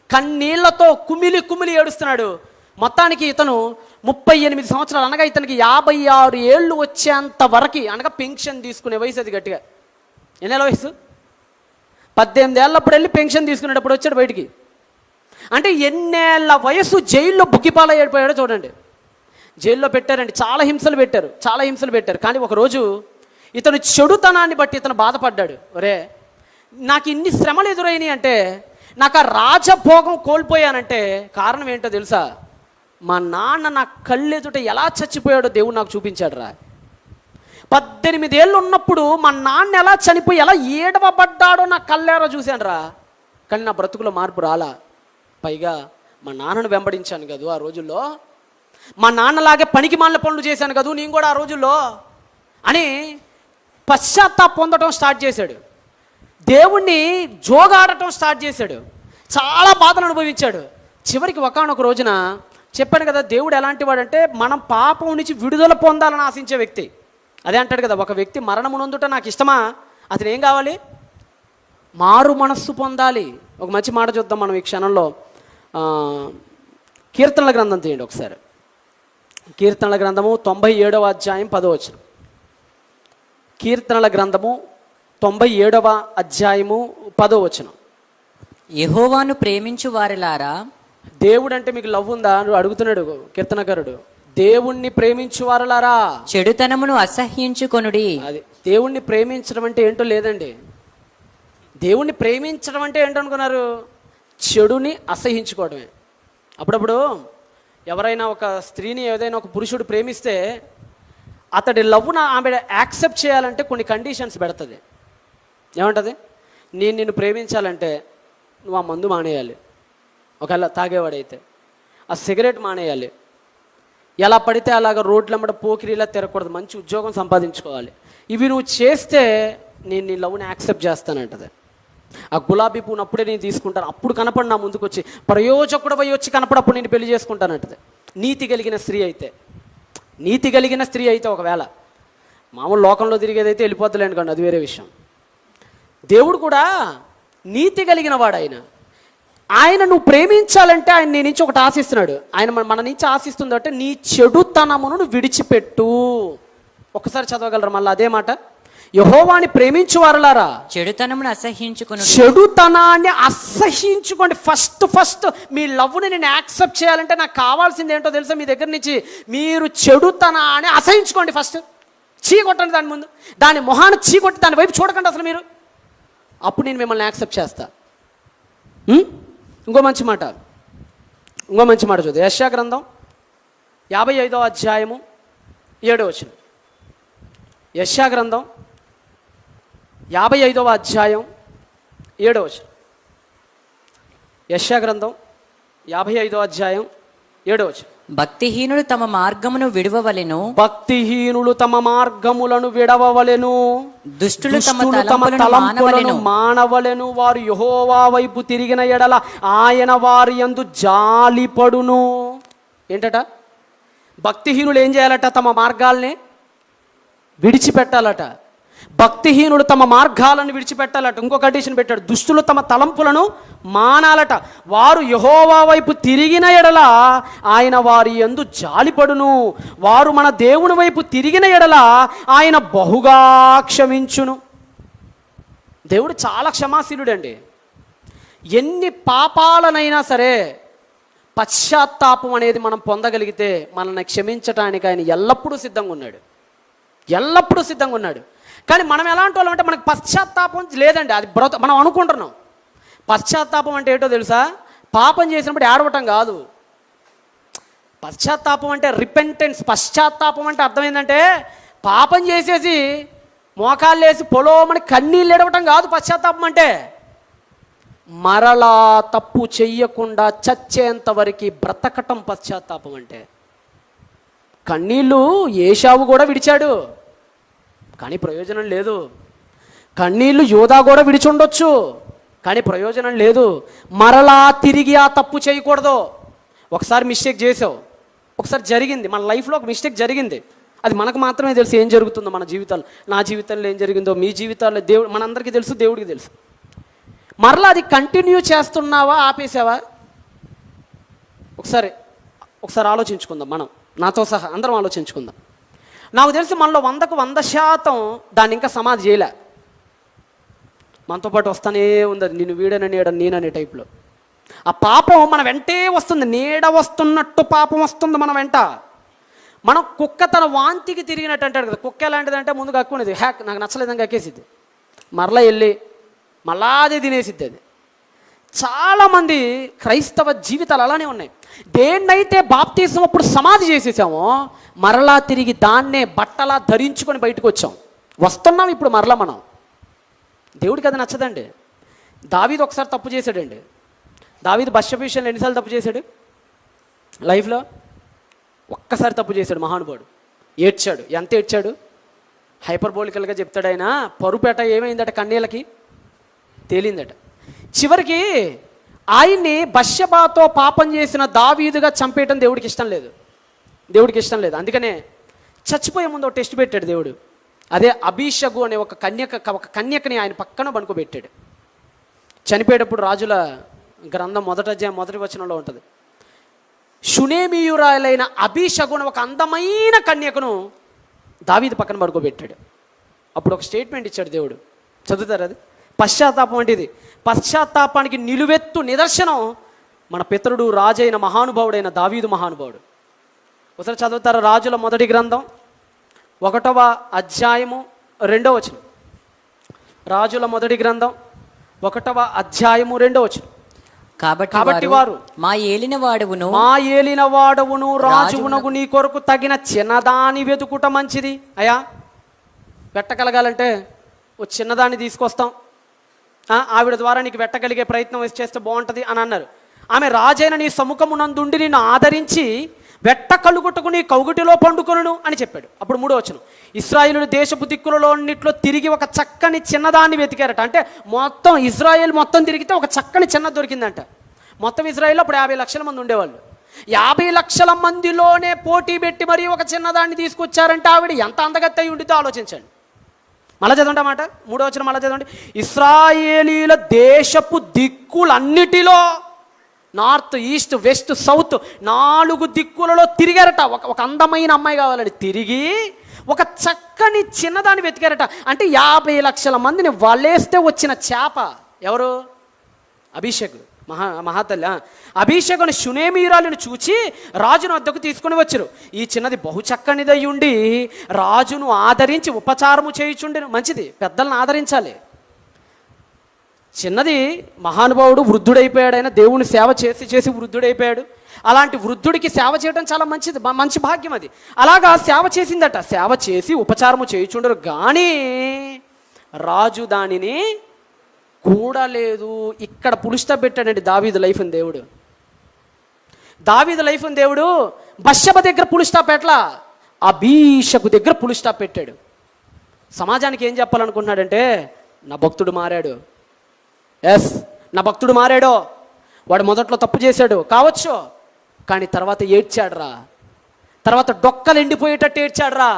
కన్నీళ్లతో కుమిలి కుమిలి ఏడుస్తున్నాడు. మొత్తానికి ఇతను 38 సంవత్సరాలు అనగా ఇతనికి 56 ఏళ్ళు వచ్చేంత వరకు, అనగా పెన్షన్ తీసుకునే వయసు అది. గట్టిగా ఎన్నేళ్ళ వయసు? 18 ఏళ్ళప్పుడు వెళ్ళి పెన్షన్ తీసుకునేటప్పుడు వచ్చాడు బయటికి. అంటే ఎన్నేళ్ల వయసు జైల్లో బుక్కిపాలైపోయాడో చూడండి. జైల్లో పెట్టారండి, చాలా హింసలు పెట్టారు. కానీ ఒకరోజు ఇతను చెడుతనాన్ని బట్టి ఇతను బాధపడ్డాడు. ఒరే, నాకు ఇన్ని శ్రమలు ఎదురైనాయి అంటే, నాకు ఆ రాజభోగం కోల్పోయానంటే కారణం ఏంటో తెలుసా? మా నాన్న నా కళ్ళెదుట ఎలా చచ్చిపోయాడో దేవుడు నాకు చూపించాడు రా. 18 ఏళ్ళు ఉన్నప్పుడు మా నాన్న ఎలా చనిపోయి ఎలా ఏడవబడ్డాడో నా కళ్ళేరా చూశాను రా. కానీ నా బ్రతుకులో మార్పు రాలా. పైగా మా నాన్నను వెంబడించాను కదా ఆ రోజుల్లో, మా నాన్నలాగే పనికి మాలిన పనులు చేశాను కదా నేను కూడా ఆ రోజుల్లో అని పశ్చాత్తాపం పొందడం స్టార్ట్ చేశాడు. దేవుణ్ణి జోగాడటం స్టార్ట్ చేశాడు. చాలా బాధలు అనుభవించాడు. చివరికి ఒకానొక రోజున చెప్పాను కదా, దేవుడు ఎలాంటి వాడంటే మనం పాపం నుంచి విడుదల పొందాలని ఆశించే వ్యక్తి. అదే అంటాడు కదా, ఒక వ్యక్తి మరణమునందుట నాకు ఇష్టమా, అతను ఏం కావాలి, మారు మనస్సు పొందాలి. ఒక మంచి మాట చూద్దాం మనం ఈ క్షణంలో. కీర్తనల గ్రంథం తీయండి ఒకసారి. కీర్తనల గ్రంథము 97వ అధ్యాయం 10వ వచనం. కీర్తనల గ్రంథము 97వ అధ్యాయము 10వ వచనం. యెహోవాను ప్రేమించు వారిలారా. దేవుడు అంటే మీకు లవ్ ఉందా అని అడుగుతున్నాడు కీర్తనకారుడు. దేవుణ్ణి ప్రేమించు వారలారా, చెడుతనమును అసహ్యించుకొనుడి. అది దేవుణ్ణి ప్రేమించడం అంటే ఏంటో లేదండి. దేవుణ్ణి ప్రేమించడం అంటే ఏంటో అనుకున్నారు, చెడుని అసహించుకోవడమే. అప్పుడప్పుడు ఎవరైనా ఒక స్త్రీని ఏదైనా ఒక పురుషుడు ప్రేమిస్తే అతడి లవ్ను ఆమె యాక్సెప్ట్ చేయాలంటే కొన్ని కండిషన్స్ పెడుతుంది. ఏమంటుంది, నేను నిన్ను ప్రేమించాలంటే నువ్వు ఆ మందు మానేయాలి, ఒకవేళ తాగేవాడైతే ఆ సిగరెట్ మానేయాలి, ఎలా పడితే అలాగ రోడ్లమ్మడ పోకిరీలా తిరగకూడదు, మంచి ఉద్యోగం సంపాదించుకోవాలి. ఇవి నువ్వు చేస్తే నేను నీ లవ్ని యాక్సెప్ట్ చేస్తానంటది. ఆ గులాబీ పువ్వును అప్పుడే నేను తీసుకుంటాను, అప్పుడు కనపడి నా ముందుకు వచ్చి ప్రయోజకుడు పోయి వచ్చి కనపడప్పుడు నేను పెళ్లి చేసుకుంటానంటది. నీతి కలిగిన స్త్రీ అయితే, నీతి కలిగిన స్త్రీ అయితే, ఒకవేళ మామూలు లోకంలో తిరిగేదైతే వెళ్ళిపోతలేను కానీ అది వేరే విషయం. దేవుడు కూడా నీతి కలిగిన వాడు. ఆయన నువ్వు ప్రేమించాలంటే ఆయన నీ నుంచి ఒకటి ఆశిస్తున్నాడు. ఆయన మన నుంచి ఆశిస్తుంది అంటే నీ చెడుతనమును నువ్వు విడిచిపెట్టు. ఒకసారి చదవగలరా మళ్ళీ అదే మాట, యెహోవాని ప్రేమించు వారలారా, చెడుతనమును అసహ్యించుకొనుడి. చెడుతనాన్ని అసహ్యించుకోండి. ఫస్ట్ మీ లవ్ని నేను యాక్సెప్ట్ చేయాలంటే నాకు కావాల్సింది ఏంటో తెలుసా, మీ దగ్గర నుంచి మీరు చెడుతనాన్ని అసహించుకోండి. ఫస్ట్ చీకొట్టండి దాని ముందు, దాని మొహాన్ని చీకొట్టి దాని వైపు చూడకండి అసలు మీరు, అప్పుడు నేను మిమ్మల్ని యాక్సెప్ట్ చేస్తా. ఇంకో మంచి మాట చూద్దాం. యెషయా గ్రంథం 55వ అధ్యాయము 7వ వచనం. యెషయా గ్రంథం 55వ అధ్యాయం 7వ వచనం. యెషయా గ్రంథం 55వ అధ్యాయం 7వ వచనం. భక్తిహీనులు తమ మార్గమును విడువవలెను. భక్తిహీనులు తమ మార్గములను విడవవలెను. దుష్టులు తమ తలంపులను మానవలెను. వారు యెహోవా వైపు తిరిగిన ఎడల ఆయన వారి యందు జాలిపడును. ఏంటట, భక్తిహీనులు ఏం చేయాలట, తమ మార్గాల్ని విడిచిపెట్టాలట. భక్తిహీనుడు తమ మార్గాలను విడిచిపెట్టాలట. ఇంకో కండిషన్ పెట్టాడు, దుష్టులు తమ తలంపులను మానాలట. వారు యెహోవా వైపు తిరిగిన ఎడల ఆయన వారి యందు జాలిపడును. వారు మన దేవుని వైపు తిరిగిన ఎడల ఆయన బహుగా క్షమించును. దేవుడు చాలా క్షమాశీలుడండి. ఎన్ని పాపాలనైనా సరే పశ్చాత్తాపం అనేది మనం పొందగలిగితే మనల్ని క్షమించటానికి ఆయన ఎల్లప్పుడూ సిద్ధంగా ఉన్నాడు, ఎల్లప్పుడూ సిద్ధంగా ఉన్నాడు. కానీ మనం ఎలాంటి వాళ్ళం అంటే మనకు పశ్చాత్తాపం లేదండి. అది మనం అనుకుంటున్నాం. పశ్చాత్తాపం అంటే ఏంటో తెలుసా, పాపం చేసినప్పుడు ఏడవటం కాదు. పశ్చాత్తాపం అంటే రిపెంటెన్స్. పశ్చాత్తాపం అంటే అర్థమైందంటే పాపం చేసేసి మోకాళ్ళు వేసి పొలోమని కన్నీళ్ళు ఎడవటం కాదు పశ్చాత్తాపం అంటే. మరలా తప్పు చెయ్యకుండా చచ్చేంత వరకు బ్రతకటం పశ్చాత్తాపం అంటే. కన్నీళ్ళు ఏశావు కూడా విడిచాడు కానీ ప్రయోజనం లేదు. కన్నీళ్ళు యోధా కూడా విడిచి ఉండొచ్చు కానీ ప్రయోజనం లేదు. మరలా తిరిగి ఆ తప్పు చేయకూడదు. ఒకసారి మిస్టేక్ చేసావు, ఒకసారి జరిగింది, మన లైఫ్లో ఒక మిస్టేక్ జరిగింది, అది మనకు మాత్రమే తెలుసు ఏం జరుగుతుందో మన జీవితాల్లో. నా జీవితంలో ఏం జరిగిందో, మీ జీవితాల్లో దేవుడు మనందరికీ తెలుసు, దేవుడికి తెలుసు. మరలా అది కంటిన్యూ చేస్తున్నావా, ఆపేసావా? ఒకసారి ఆలోచించుకుందాం. మనం నాతో సహా అందరం ఆలోచించుకుందాం. నాకు తెలిసి మనలో 100కు 100% దాన్ని ఇంకా సమాధి చేయలే. మనతో పాటు వస్తానే ఉంది అది, నేను వీడని నీడ నేననే టైప్లో. ఆ పాపం మన వెంటే వస్తుంది, నీడ వస్తున్నట్టు పాపం వస్తుంది మన వెంట. మనం కుక్క తన వాంతికి తిరిగినట్టు అంటాడు కదా. కుక్క ఎలాంటిదంటే ముందుగా అక్కునేది, హ్యాక్ నాకు నచ్చలేదని కక్కేసిద్ది, మరలా వెళ్ళి మళ్ళా అదే తినేసిద్ది. అది చాలామంది క్రైస్తవ జీవితాలు అలానే ఉన్నాయి. దేన్నైతే బాప్తీసం అప్పుడు సమాధి చేసేసామో మరలా తిరిగి దాన్నే బట్టలా ధరించుకొని బయటకు వస్తున్నాం ఇప్పుడు మరలా మనం. దేవుడికి అది నచ్చదండి. దావీదు ఒకసారి తప్పు చేశాడండి. దావీదు బత్షెబ విషయంలో ఎన్నిసార్లు తప్పు చేశాడు లైఫ్లో? ఒక్కసారి తప్పు చేశాడు మహానుభావుడు. ఏడ్చాడు. ఎంత ఏడ్చాడు? హైపర్బోలికల్గా చెప్తాడు ఆయన. పరుపేట ఏమైందట, కన్నీళ్ళకి తేలిందట. చివరికి ఆయన్ని బత్షెబాతో పాపం చేసిన దావీదుగా చంపేయటం దేవుడికి ఇష్టం లేదు. దేవుడికి ఇష్టం లేదు. అందుకనే చచ్చిపోయే ముందు ఒక టెస్ట్ పెట్టాడు దేవుడు. అదే అభిషగు అనే ఒక కన్యకని ఆయన పక్కన పడుకోబెట్టాడు. చనిపోయేటప్పుడు రాజుల గ్రంథం మొదటి వచనంలో ఉంటుంది. షునేమీయురాలైన అభిషగు అనే ఒక అందమైన కన్యకను దావీదు పక్కన పడుకోబెట్టాడు. అప్పుడు ఒక స్టేట్మెంట్ ఇచ్చాడు దేవుడు. చదువుతారు అది? పశ్చాత్తాపం అంటే ఇది. పశ్చాత్తాపానికి నిలువెత్తు నిదర్శనం మన పితరుడు రాజైన మహానుభావుడైన దావీదు మహానుభావుడు. ఒకసారి చదువుతారు రాజుల మొదటి గ్రంథం 1వ అధ్యాయము 2వ వచనం. రాజుల మొదటి గ్రంథం 1వ అధ్యాయము 2వ వచనం. కాబట్టి వారు మా ఏలిన వాడవును రాజువునకు నీ కొరకు తగిన చిన్నదాని వెతుకుట మంచిది. అయ్యా, పెట్టగలగాలంటే ఓ చిన్నదాన్ని తీసుకొస్తాం, ఆవిడ ద్వారా నీకు వెట్టగలిగే ప్రయత్నం చేస్తే బాగుంటుంది అని అన్నారు. ఆమె రాజైన నీ సముఖమునందుండి నిన్ను ఆదరించి వెట్ట కలుగుటకు నీ కౌగుటిలో పండుకొనును అని చెప్పాడు. అప్పుడు 3వ వచనం. ఇశ్రాయేలు దేశపు దిక్కులలో అన్నిట్లో తిరిగి ఒక చక్కని చిన్నదాన్ని వెతికారట. అంటే మొత్తం ఇజ్రాయేల్ మొత్తం తిరిగితే ఒక చక్కని చిన్నది దొరికిందంట. మొత్తం ఇజ్రాయేల్లో అప్పుడు 50 లక్షల మంది ఉండేవాళ్ళు. 50 లక్షల మందిలోనే పోటీ పెట్టి మరీ ఒక చిన్నదాన్ని తీసుకొచ్చారంటే ఆవిడ ఎంత అందగత్త అయి ఉండితో ఆలోచించండి. మళ్ళా చదవండి అన్నమాట. 3వ వచనం మళ్ళా చదవండి. ఇశ్రాయేలీల దేశపు దిక్కులన్నిటిలో, నార్త్, ఈస్ట్, వెస్ట్, సౌత్ 4 దిక్కులలో తిరిగారట. ఒక అందమైన అమ్మాయి కావాలని తిరిగి ఒక చక్కని చిన్నదాన్ని వెతికారట. అంటే 50 లక్షల మందిని వలేస్తే వచ్చిన చేప ఎవరు? అభిషేకుడు, మహాతల్లి. అభిషేకుని షునేమీయురాలను చూచి రాజును వద్దకు తీసుకుని వచ్చారు. ఈ చిన్నది బహు చక్కనిదై ఉండి రాజును ఆదరించి ఉపచారము చేయుచుండెను. మంచిది, పెద్దలను ఆదరించాలి. చిన్నది మహానుభావుడు వృద్ధుడైపోయాడు. ఆయన దేవుని సేవ చేసి వృద్ధుడైపోయాడు. అలాంటి వృద్ధుడికి సేవ చేయడం చాలా మంచిది, మంచి భాగ్యం అది. అలాగా సేవ చేసిందట. సేవ చేసి ఉపచారము చేయుచుండరు కానీ రాజు దానిని కూడలేదు. ఇక్కడ పులిస్టాప్ పెట్టాడండి దావీదు లైఫ్ని దేవుడు. దావీదు లైఫ్ని దేవుడు బత్షెబ దగ్గర పులిస్టాప్ పెట్టలా, అభిషగు దగ్గర పులిస్టాప్ పెట్టాడు. సమాజానికి ఏం చెప్పాలనుకుంటున్నాడంటే, నా భక్తుడు మారాడు. ఎస్, నా భక్తుడు మారాడో. వాడు మొదట్లో తప్పు చేశాడు కావచ్చు, కానీ తర్వాత ఏడ్చాడురా. తర్వాత డొక్కలు ఎండిపోయేటట్టు ఏడ్చాడురా.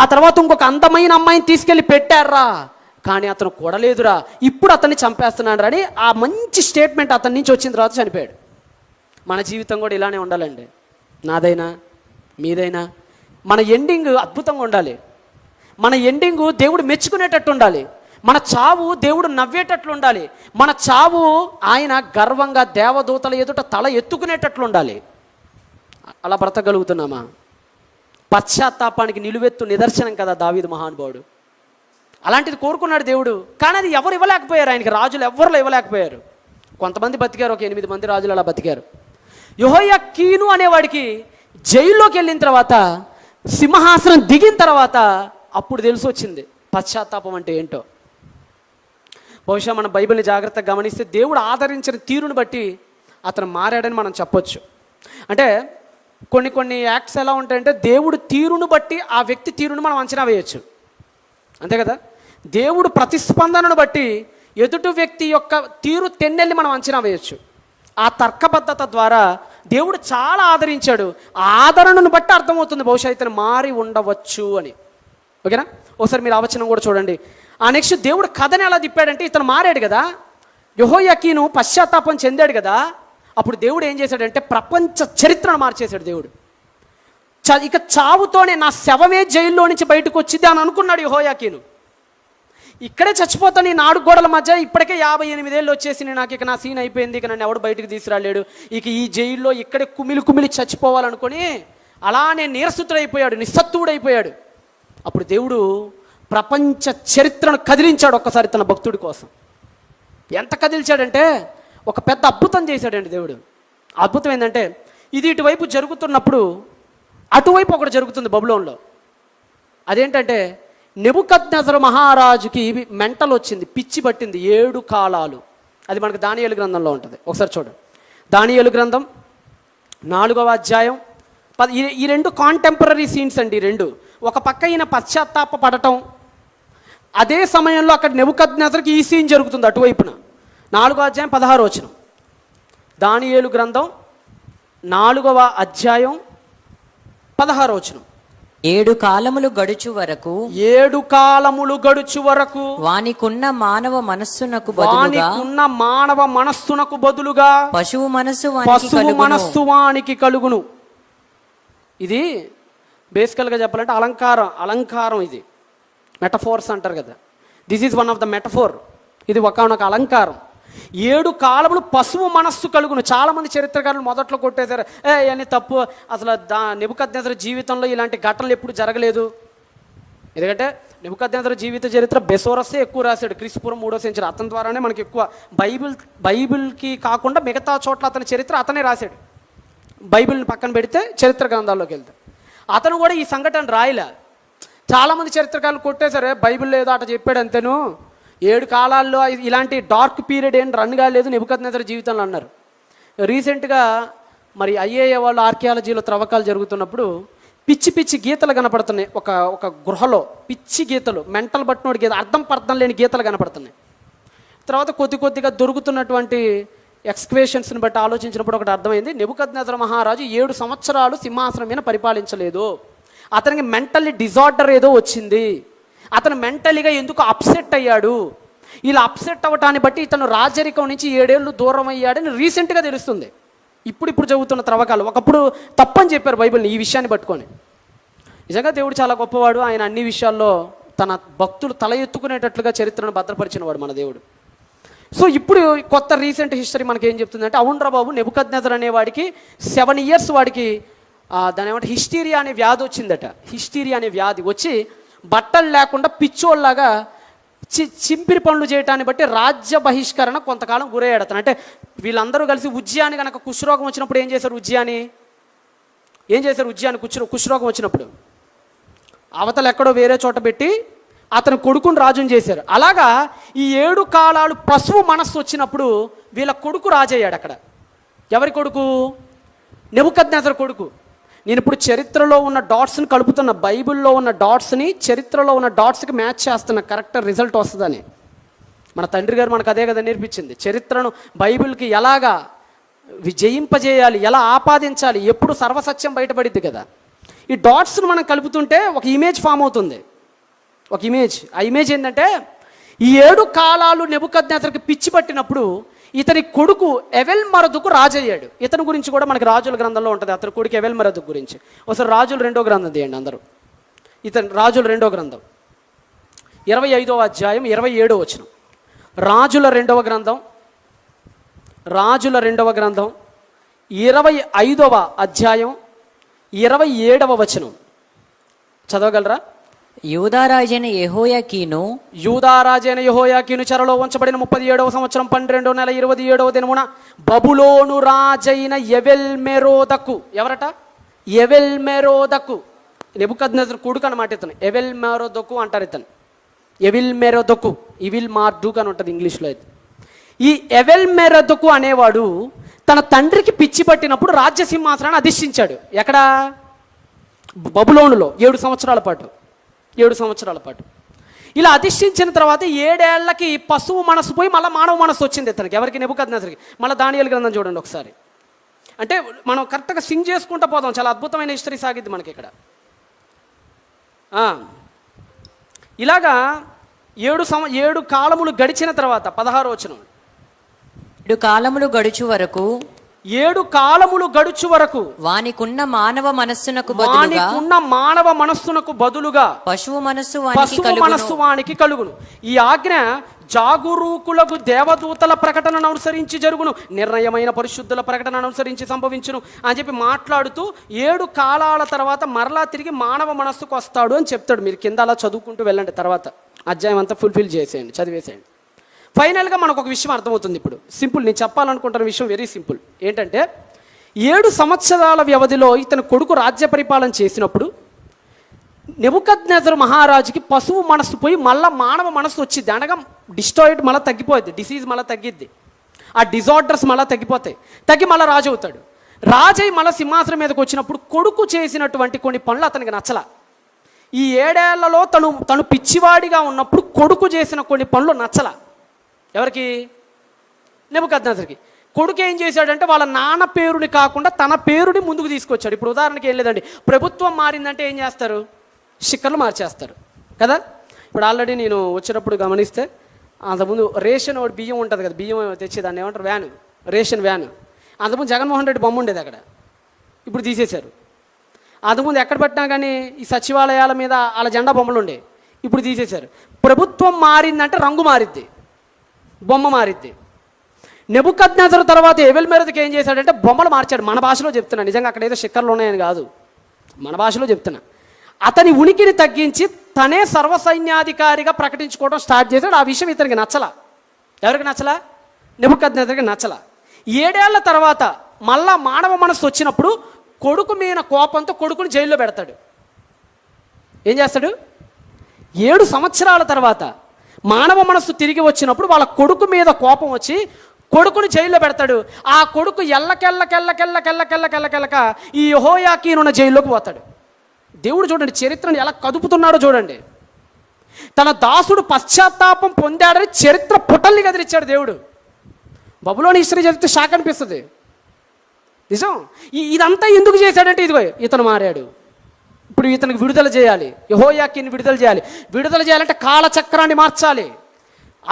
ఆ తర్వాత ఇంకొక అందమైన అమ్మాయిని తీసుకెళ్ళి పెట్టారా, కానీ అతను కూడలేదురా. ఇప్పుడు అతన్ని చంపేస్తున్నాడు అని ఆ మంచి స్టేట్మెంట్ అతని నుంచి వచ్చిన తర్వాత చనిపోయాడు. మన జీవితం కూడా ఇలానే ఉండాలండి. నాదైనా మీదైనా మన ఎండింగ్ అద్భుతంగా ఉండాలి. మన ఎండింగ్ దేవుడు మెచ్చుకునేటట్టు ఉండాలి. మన చావు దేవుడు నవ్వేటట్లు ఉండాలి. మన చావు ఆయన గర్వంగా దేవదూతల ఎదుట తల ఎత్తుకునేటట్లు ఉండాలి. అలా బ్రతకగలుగుతున్నామా? పశ్చాత్తాపానికి నిలువెత్తు నిదర్శనం కదా దావీదు మహానుభావుడు. అలాంటిది కోరుకున్నాడు దేవుడు. కానీ అది ఎవరు ఇవ్వలేకపోయారు ఆయనకి. రాజులు ఎవరు ఇవ్వలేకపోయారు. కొంతమంది బతికారు, ఒక 8 మంది రాజులు అలా బతికారు. యెహోయాకీను అనేవాడికి జైల్లోకి వెళ్ళిన తర్వాత, సింహాసనం దిగిన తర్వాత అప్పుడు తెలిసి వచ్చింది పశ్చాత్తాపం అంటే ఏంటో. బహుశా మన బైబిల్ని జాగ్రత్తగా గమనిస్తే దేవుడు ఆదరించిన తీరును బట్టి అతను మారాడని మనం చెప్పొచ్చు. అంటే కొన్ని యాక్ట్స్ ఎలా ఉంటాయంటే దేవుడు తీరును బట్టి ఆ వ్యక్తి తీరును మనం అంచనా వేయచ్చు, అంతే కదా. దేవుడు ప్రతిస్పందనను బట్టి ఎదుటి వ్యక్తి యొక్క తీరు తెన్నెల్ని మనం అంచనా వేయచ్చు. ఆ తర్కబద్ధత ద్వారా దేవుడు చాలా ఆదరించాడు. ఆ ఆదరణను బట్టి అర్థమవుతుంది బహుశా ఇతను మారి ఉండవచ్చు అని. ఓకేనా? ఒకసారి మీరు ఆవచనం కూడా చూడండి. ఆ నెక్స్ట్ దేవుడు కథని ఎలా తిప్పాడంటే, ఇతను మారాడు కదా, యెహోయాకీను పశ్చాత్తాపం చెందాడు కదా, అప్పుడు దేవుడు ఏం చేశాడంటే ప్రపంచ చరిత్రను మార్చేశాడు దేవుడు. ఇక చావుతోనే నా శవమే జైల్లో నుంచి బయటకు వచ్చింది అని అనుకున్నాడు యెహోయాకీను. ఇక్కడే చచ్చిపోతాను ఈ 4 గోడల మధ్య, ఇప్పటికే 58 ఏళ్ళు వచ్చేసి నాకు ఇక నా సీన్ అయిపోయింది, ఇక నన్ను ఎవడు బయటకు తీసుకురాలేడు, ఇక ఈ జైల్లో ఇక్కడే కుమిలి చచ్చిపోవాలనుకొని అలానే నీరస్తుడైపోయాడు, నిస్సత్తుడైపోయాడు. అప్పుడు దేవుడు ప్రపంచ చరిత్రను కదిలించాడు ఒక్కసారి తన భక్తుడి కోసం. ఎంత కదిలించాడంటే ఒక పెద్ద అద్భుతం చేశాడండి దేవుడు. అద్భుతం ఏంటంటే, ఇది ఇటువైపు జరుగుతున్నప్పుడు అటువైపు ఒకటి జరుగుతుంది బబులోన్లో. అదేంటంటే నెబుకద్నెజరు మహారాజుకి మెంటల్ వచ్చింది, పిచ్చి పట్టింది 7 కాలాలు. అది మనకు దానియేలు గ్రంథంలో ఉంటుంది. ఒకసారి చూడండి, దానియేలు గ్రంథం 4వ అధ్యాయం. ఈ 2 కాంటెంపరీ సీన్స్ అండి. 2 ఒక పక్క ఈయన పశ్చాత్తాప పడటం, అదే సమయంలో అక్కడ నెబుకద్నెజరుకి ఈ సీన్ జరుగుతుంది అటువైపున. 4వ అధ్యాయం 16వ వచనం. దానియేలు గ్రంథం 4వ అధ్యాయం 16వ వచనం. 7 కాలములు గడుచు వరకు 7 కాలములు గడుచు వరకు వానికున్న మానవ మనస్సునకు బదులుగా వానికున్న మానవ మనస్సునకు బదులుగా పశువు మనస్సు వానికి పశువు కలుగును. మనస్సు వానికి కలుగును. ఇది బేసికల్గా చెప్పాలంటే అలంకారం ఇది మెటఫోర్స్ అంటారు కదా. This is one of the metaphor. ఇది ఒకనొక అలంకారం. 7 కాలములు పశువు మనస్సు కలుగును. చాలామంది చరిత్రకారులు మొదట్లో కొట్టేశారు, అని తప్పు, అసలు నెబుకద్నెజరు జీవితంలో ఇలాంటి ఘటనలు ఎప్పుడు జరగలేదు. ఎందుకంటే నెబుకద్నెజరు జీవిత చరిత్ర బెసోరస్సే ఎక్కువ రాశాడు. క్రీస్తుపూర్వం 3వ సెంచరీ. అతని ద్వారానే మనకి ఎక్కువ బైబిల్కి కాకుండా మిగతా చోట్ల అతని చరిత్ర అతనే రాశాడు. బైబిల్ని పక్కన పెడితే చరిత్ర గ్రంథాల్లోకి వెళ్తే అతను కూడా ఈ సంఘటన రాయలే. చాలామంది చరిత్రకారులు కొట్టేశారు, బైబిల్ ఏదో అట చెప్పాడు అంతేను, 7 కాలాల్లో ఇలాంటి డార్క్ పీరియడ్ ఏం రన్ కాలేదు నెబుకద్నెజరు జీవితంలో అన్నారు. రీసెంట్గా మరి ఐఏఏ వాళ్ళు ఆర్కియాలజీలో త్రవ్వకాలు జరుగుతున్నప్పుడు పిచ్చి గీతలు కనపడుతున్నాయి. ఒక గృహలో పిచ్చి గీతలు, మెంటల్ బట్టినోడి గీత, అర్థం లేని గీతలు కనపడుతున్నాయి. తర్వాత కొద్దిగా దొరుకుతున్నటువంటి ఎక్స్క్వేషన్స్ని బట్టి ఆలోచించినప్పుడు ఒకటి అర్థమైంది, నెబుకద్నెజరు మహారాజు 7 సంవత్సరాలు సింహాసనం మీద పరిపాలించలేదు. అతనికి మెంటల్లీ డిజార్డర్ ఏదో వచ్చింది. అతను మెంటలీగా ఎందుకు అప్సెట్ అయ్యాడు. ఇలా అప్సెట్ అవ్వటాన్ని బట్టి ఇతను రాజరికం నుంచి 7 ఏళ్ళు దూరం అయ్యాడని రీసెంట్గా తెలుస్తుంది. ఇప్పుడు చదువుతున్న త్రవ్వకాలు. ఒకప్పుడు తప్పని చెప్పారు బైబిల్ని ఈ విషయాన్ని పట్టుకొని. నిజంగా దేవుడు చాలా గొప్పవాడు. ఆయన అన్ని విషయాల్లో తన భక్తులు తల ఎత్తుకునేటట్లుగా చరిత్రను భద్రపరిచిన వాడు మన దేవుడు. సో ఇప్పుడు కొత్త రీసెంట్ హిస్టరీ మనకి ఏం చెప్తుందంటే, అవునరా బాబు, నెబుకద్నెజర్ అనేవాడికి 7 years వాడికి దాని ఏమంటే హిస్టీరియా అనే వ్యాధి వచ్చిందట. హిస్టీరియా అనే వ్యాధి వచ్చి బట్టలు లేకుండా పిచ్చోళ్ళలాగా చింపిరి పనులు చేయటాన్ని బట్టి రాజ్య బహిష్కరణ కొంతకాలం గురయ్యాడు అతను. అంటే వీళ్ళందరూ కలిసి ఉజ్జయాని కనుక కుష్ఠరోగం వచ్చినప్పుడు ఏం చేశారు, ఉజ్జయాని కుష్ఠరోగం వచ్చినప్పుడు అవతల ఎక్కడో వేరే చోట పెట్టి అతని కొడుకుని రాజుని చేశారు. అలాగా ఈ 7 కాలాలు పశువు మనస్సు వచ్చినప్పుడు వీళ్ళ కొడుకు రాజయ్యాడు అక్కడ. ఎవరి కొడుకు? నెబుకద్నెజరు కొడుకు. నేను ఇప్పుడు చరిత్రలో ఉన్న డాట్స్ని కలుపుతున్న, బైబిల్లో ఉన్న డాట్స్ని చరిత్రలో ఉన్న డాట్స్కి మ్యాచ్ చేస్తున్న, కరెక్ట్ రిజల్ట్ వస్తుందని. మన తండ్రి గారు మనకు అదే కదా నేర్పించింది. చరిత్రను బైబిల్కి ఎలాగా జయింపజేయాలి, ఎలా ఆపాదించాలి, ఎప్పుడు సర్వసత్యం బయటపడిద్ది కదా. ఈ డాట్స్ను మనం కలుపుతుంటే ఒక ఇమేజ్ ఫామ్ అవుతుంది. ఒక ఇమేజ్. ఆ ఇమేజ్ ఏంటంటే, ఈ 7 కాలాలు నెబుకద్నెజరుకి పిచ్చి పట్టినప్పుడు ఇతని కొడుకు ఎవెల్మెరోదకు రాజయ్యాడు. ఇతని గురించి కూడా మనకి రాజుల గ్రంథంలో ఉంటుంది, అతని కొడుకు ఎవెల్మెరోదకు గురించి. ఒకసారి రాజుల 2వ గ్రంథం తీయండి అందరూ. రాజుల 2వ గ్రంథం 25వ అధ్యాయం 27వ వచనం. రాజుల 2వ గ్రంథం 25వ అధ్యాయం 27వ వచనం చదవగలరా? యూదారాజైన యెహోయాకీను చెరలో ఉంచబడిన 37వ సంవత్సరం 12వ నెల 27వ దినమున బబులోను రాజైన ఎవెల్మెరోదకు, ఎవరట? ఎవెల్మెరోదకు, నెబుకద్నెజరు కొడుకు అన్నమాట ఇతను. ఎవెల్మెరోదకు అంటారు ఇతను. ఎవెల్మెరోదకు, ఇవిల్ మార్డుక్ అని ఉంటుంది ఇంగ్లీష్లో. అయితే ఈ ఎవెల్మెరోదకు అనేవాడు తన తండ్రికి పిచ్చి పట్టినప్పుడు రాజ్య సింహాసనాన్ని అధిష్ఠించాడు. ఎక్కడ? బబులోనులో 7 సంవత్సరాల పాటు. ఇలా అధిష్ఠించిన తర్వాత 7 ఏళ్లకి పశువు మనసు పోయి మళ్ళీ మానవ మనసు వచ్చింది ఇతనికి. ఎవరికి? నెబుకద్నెజరుకి. మళ్ళీ దానియేలు గ్రంథం చూడండి ఒకసారి. అంటే మనం కరెక్ట్గా సింగ్ చేసుకుంటూ పోదాం. చాలా అద్భుతమైన హిస్టరీ సాగిద్ది మనకి ఇక్కడ. ఇలాగా 7 కాలములు గడిచిన తర్వాత 16వ వచనం. 7 కాలములు గడుచు వరకు 7 కాలములు గడుచు వరకు వానికున్న మానవ మనస్సునకు బదులుగా పశువు మనస్సు వానికి కలుగును. ఈ ఆజ్ఞ జాగరూకులకు దేవదూతల ప్రకటనను అనుసరించి జరుగును, నిర్ణయమైన పరిశుద్ధుల ప్రకటనను అనుసరించి సంభవించును అని చెప్పి మాట్లాడుతూ 7 కాలాల తర్వాత మరలా తిరిగి మానవ మనస్సుకు వస్తాడు అని చెప్తాడు. మీరు కింద అలా చదువుకుంటూ వెళ్ళండి, తర్వాత అధ్యాయం అంతా ఫుల్ఫిల్ చేసేయండి, చదివేసేయండి. ఫైనల్గా మనకు ఒక విషయం అర్థమవుతుంది. ఇప్పుడు సింపుల్, నేను చెప్పాలనుకుంటున్న విషయం వెరీ సింపుల్. ఏంటంటే 7 సంవత్సరాల వ్యవధిలో ఇతను కొడుకు రాజ్య పరిపాలన చేసినప్పుడు నెబుకద్నెజరు మహారాజుకి పశువు మనస్సు పోయి మళ్ళీ మానవ మనస్సు వచ్చింది. అనగా డిస్టాయిడ్ మళ్ళీ తగ్గిపోద్ది, డిసీజ్ మళ్ళీ తగ్గిద్ది, ఆ డిజార్డర్స్ మళ్ళీ తగ్గిపోతాయి, తగ్గి మళ్ళీ రాజు అవుతాడు. రాజయ్య మళ్ళీ సింహాసనం మీదకి వచ్చినప్పుడు కొడుకు చేసినటువంటి కొన్ని పనులు అతనికి నచ్చల. ఈ 7 ఏళ్లలో తను పిచ్చివాడిగా ఉన్నప్పుడు కొడుకు చేసిన కొన్ని పనులు నచ్చల. ఎవరికి? నెబుకద్నెజరుకి. కొడుకు ఏం చేశాడంటే వాళ్ళ నాన్న పేరుని కాకుండా తన పేరుని ముందుకు తీసుకొచ్చాడు. ఇప్పుడు ఉదాహరణకి ఏం లేదండి, ప్రభుత్వం మారిందంటే ఏం చేస్తారు? స్టిక్కర్లు మార్చేస్తారు కదా. ఇప్పుడు ఆల్రెడీ నేను వచ్చినప్పుడు గమనిస్తే అంతకుముందు రేషన్ ఒకటి బియ్యం ఉంటుంది కదా, బియ్యం తెచ్చేదాన్ని ఏమంటారు, వ్యాను, రేషన్ వ్యాను. అంతకుముందు జగన్మోహన్ రెడ్డి బొమ్మ ఉండేది అక్కడ, ఇప్పుడు తీసేశారు. అంతకుముందు ఎక్కడ పెట్టినా కానీ ఈ సచివాలయాల మీద వాళ్ళ జెండా బొమ్మలు ఉండే, ఇప్పుడు తీసేశారు. ప్రభుత్వం మారిందంటే రంగు మారిద్ది, బొమ్మ మారిద్ది. నెబుకద్నెజరు తర్వాత ఎవెల్మెరోదకు ఏం చేశాడంటే బొమ్మలు మార్చాడు. మన భాషలో చెప్తున్నా, నిజంగా అక్కడ ఏదో స్టిక్కర్లు ఉన్నాయని కాదు, మన భాషలో చెప్తున్నా. అతని ఉనికిని తగ్గించి తనే సర్వసైన్యాధికారిగా ప్రకటించుకోవడం స్టార్ట్ చేశాడు. ఆ విషయం ఇతనికి నచ్చలా. ఎవరికి నచ్చలా? నెబుకద్నెజరుకి నచ్చలా. 7 ఏళ్ల తర్వాత మళ్ళా మానవ మనస్సు వచ్చినప్పుడు కొడుకు మీద కోపంతో కొడుకుని జైల్లో పెడతాడు. ఏం చేస్తాడు? 7 సంవత్సరాల తర్వాత మానవ మనస్సు తిరిగి వచ్చినప్పుడు వాళ్ళ కొడుకు మీద కోపం వచ్చి కొడుకుని జైల్లో పెడతాడు. ఆ కొడుకు ఎల్లకెళ్ళక ఈ యెహోయాకీనున్న జైల్లోకి పోతాడు. దేవుడు చూడండి చరిత్రను ఎలా కదుపుతున్నాడో చూడండి. తన దాసుడు పశ్చాత్తాపం పొందాడని చరిత్ర పుటల్ని కదిలిచ్చాడు దేవుడు. బబులోని హిస్టరీ చదివితే షాక్ అనిపిస్తుంది. నిజం. ఇదంతా ఎందుకు చేశాడంటే ఇదిగో ఇతను మారాడు, ఇప్పుడు ఇతనికి విడుదల చేయాలి, యెహోయాకీని విడుదల చేయాలి. విడుదల చేయాలంటే కాలచక్రాన్ని మార్చాలి.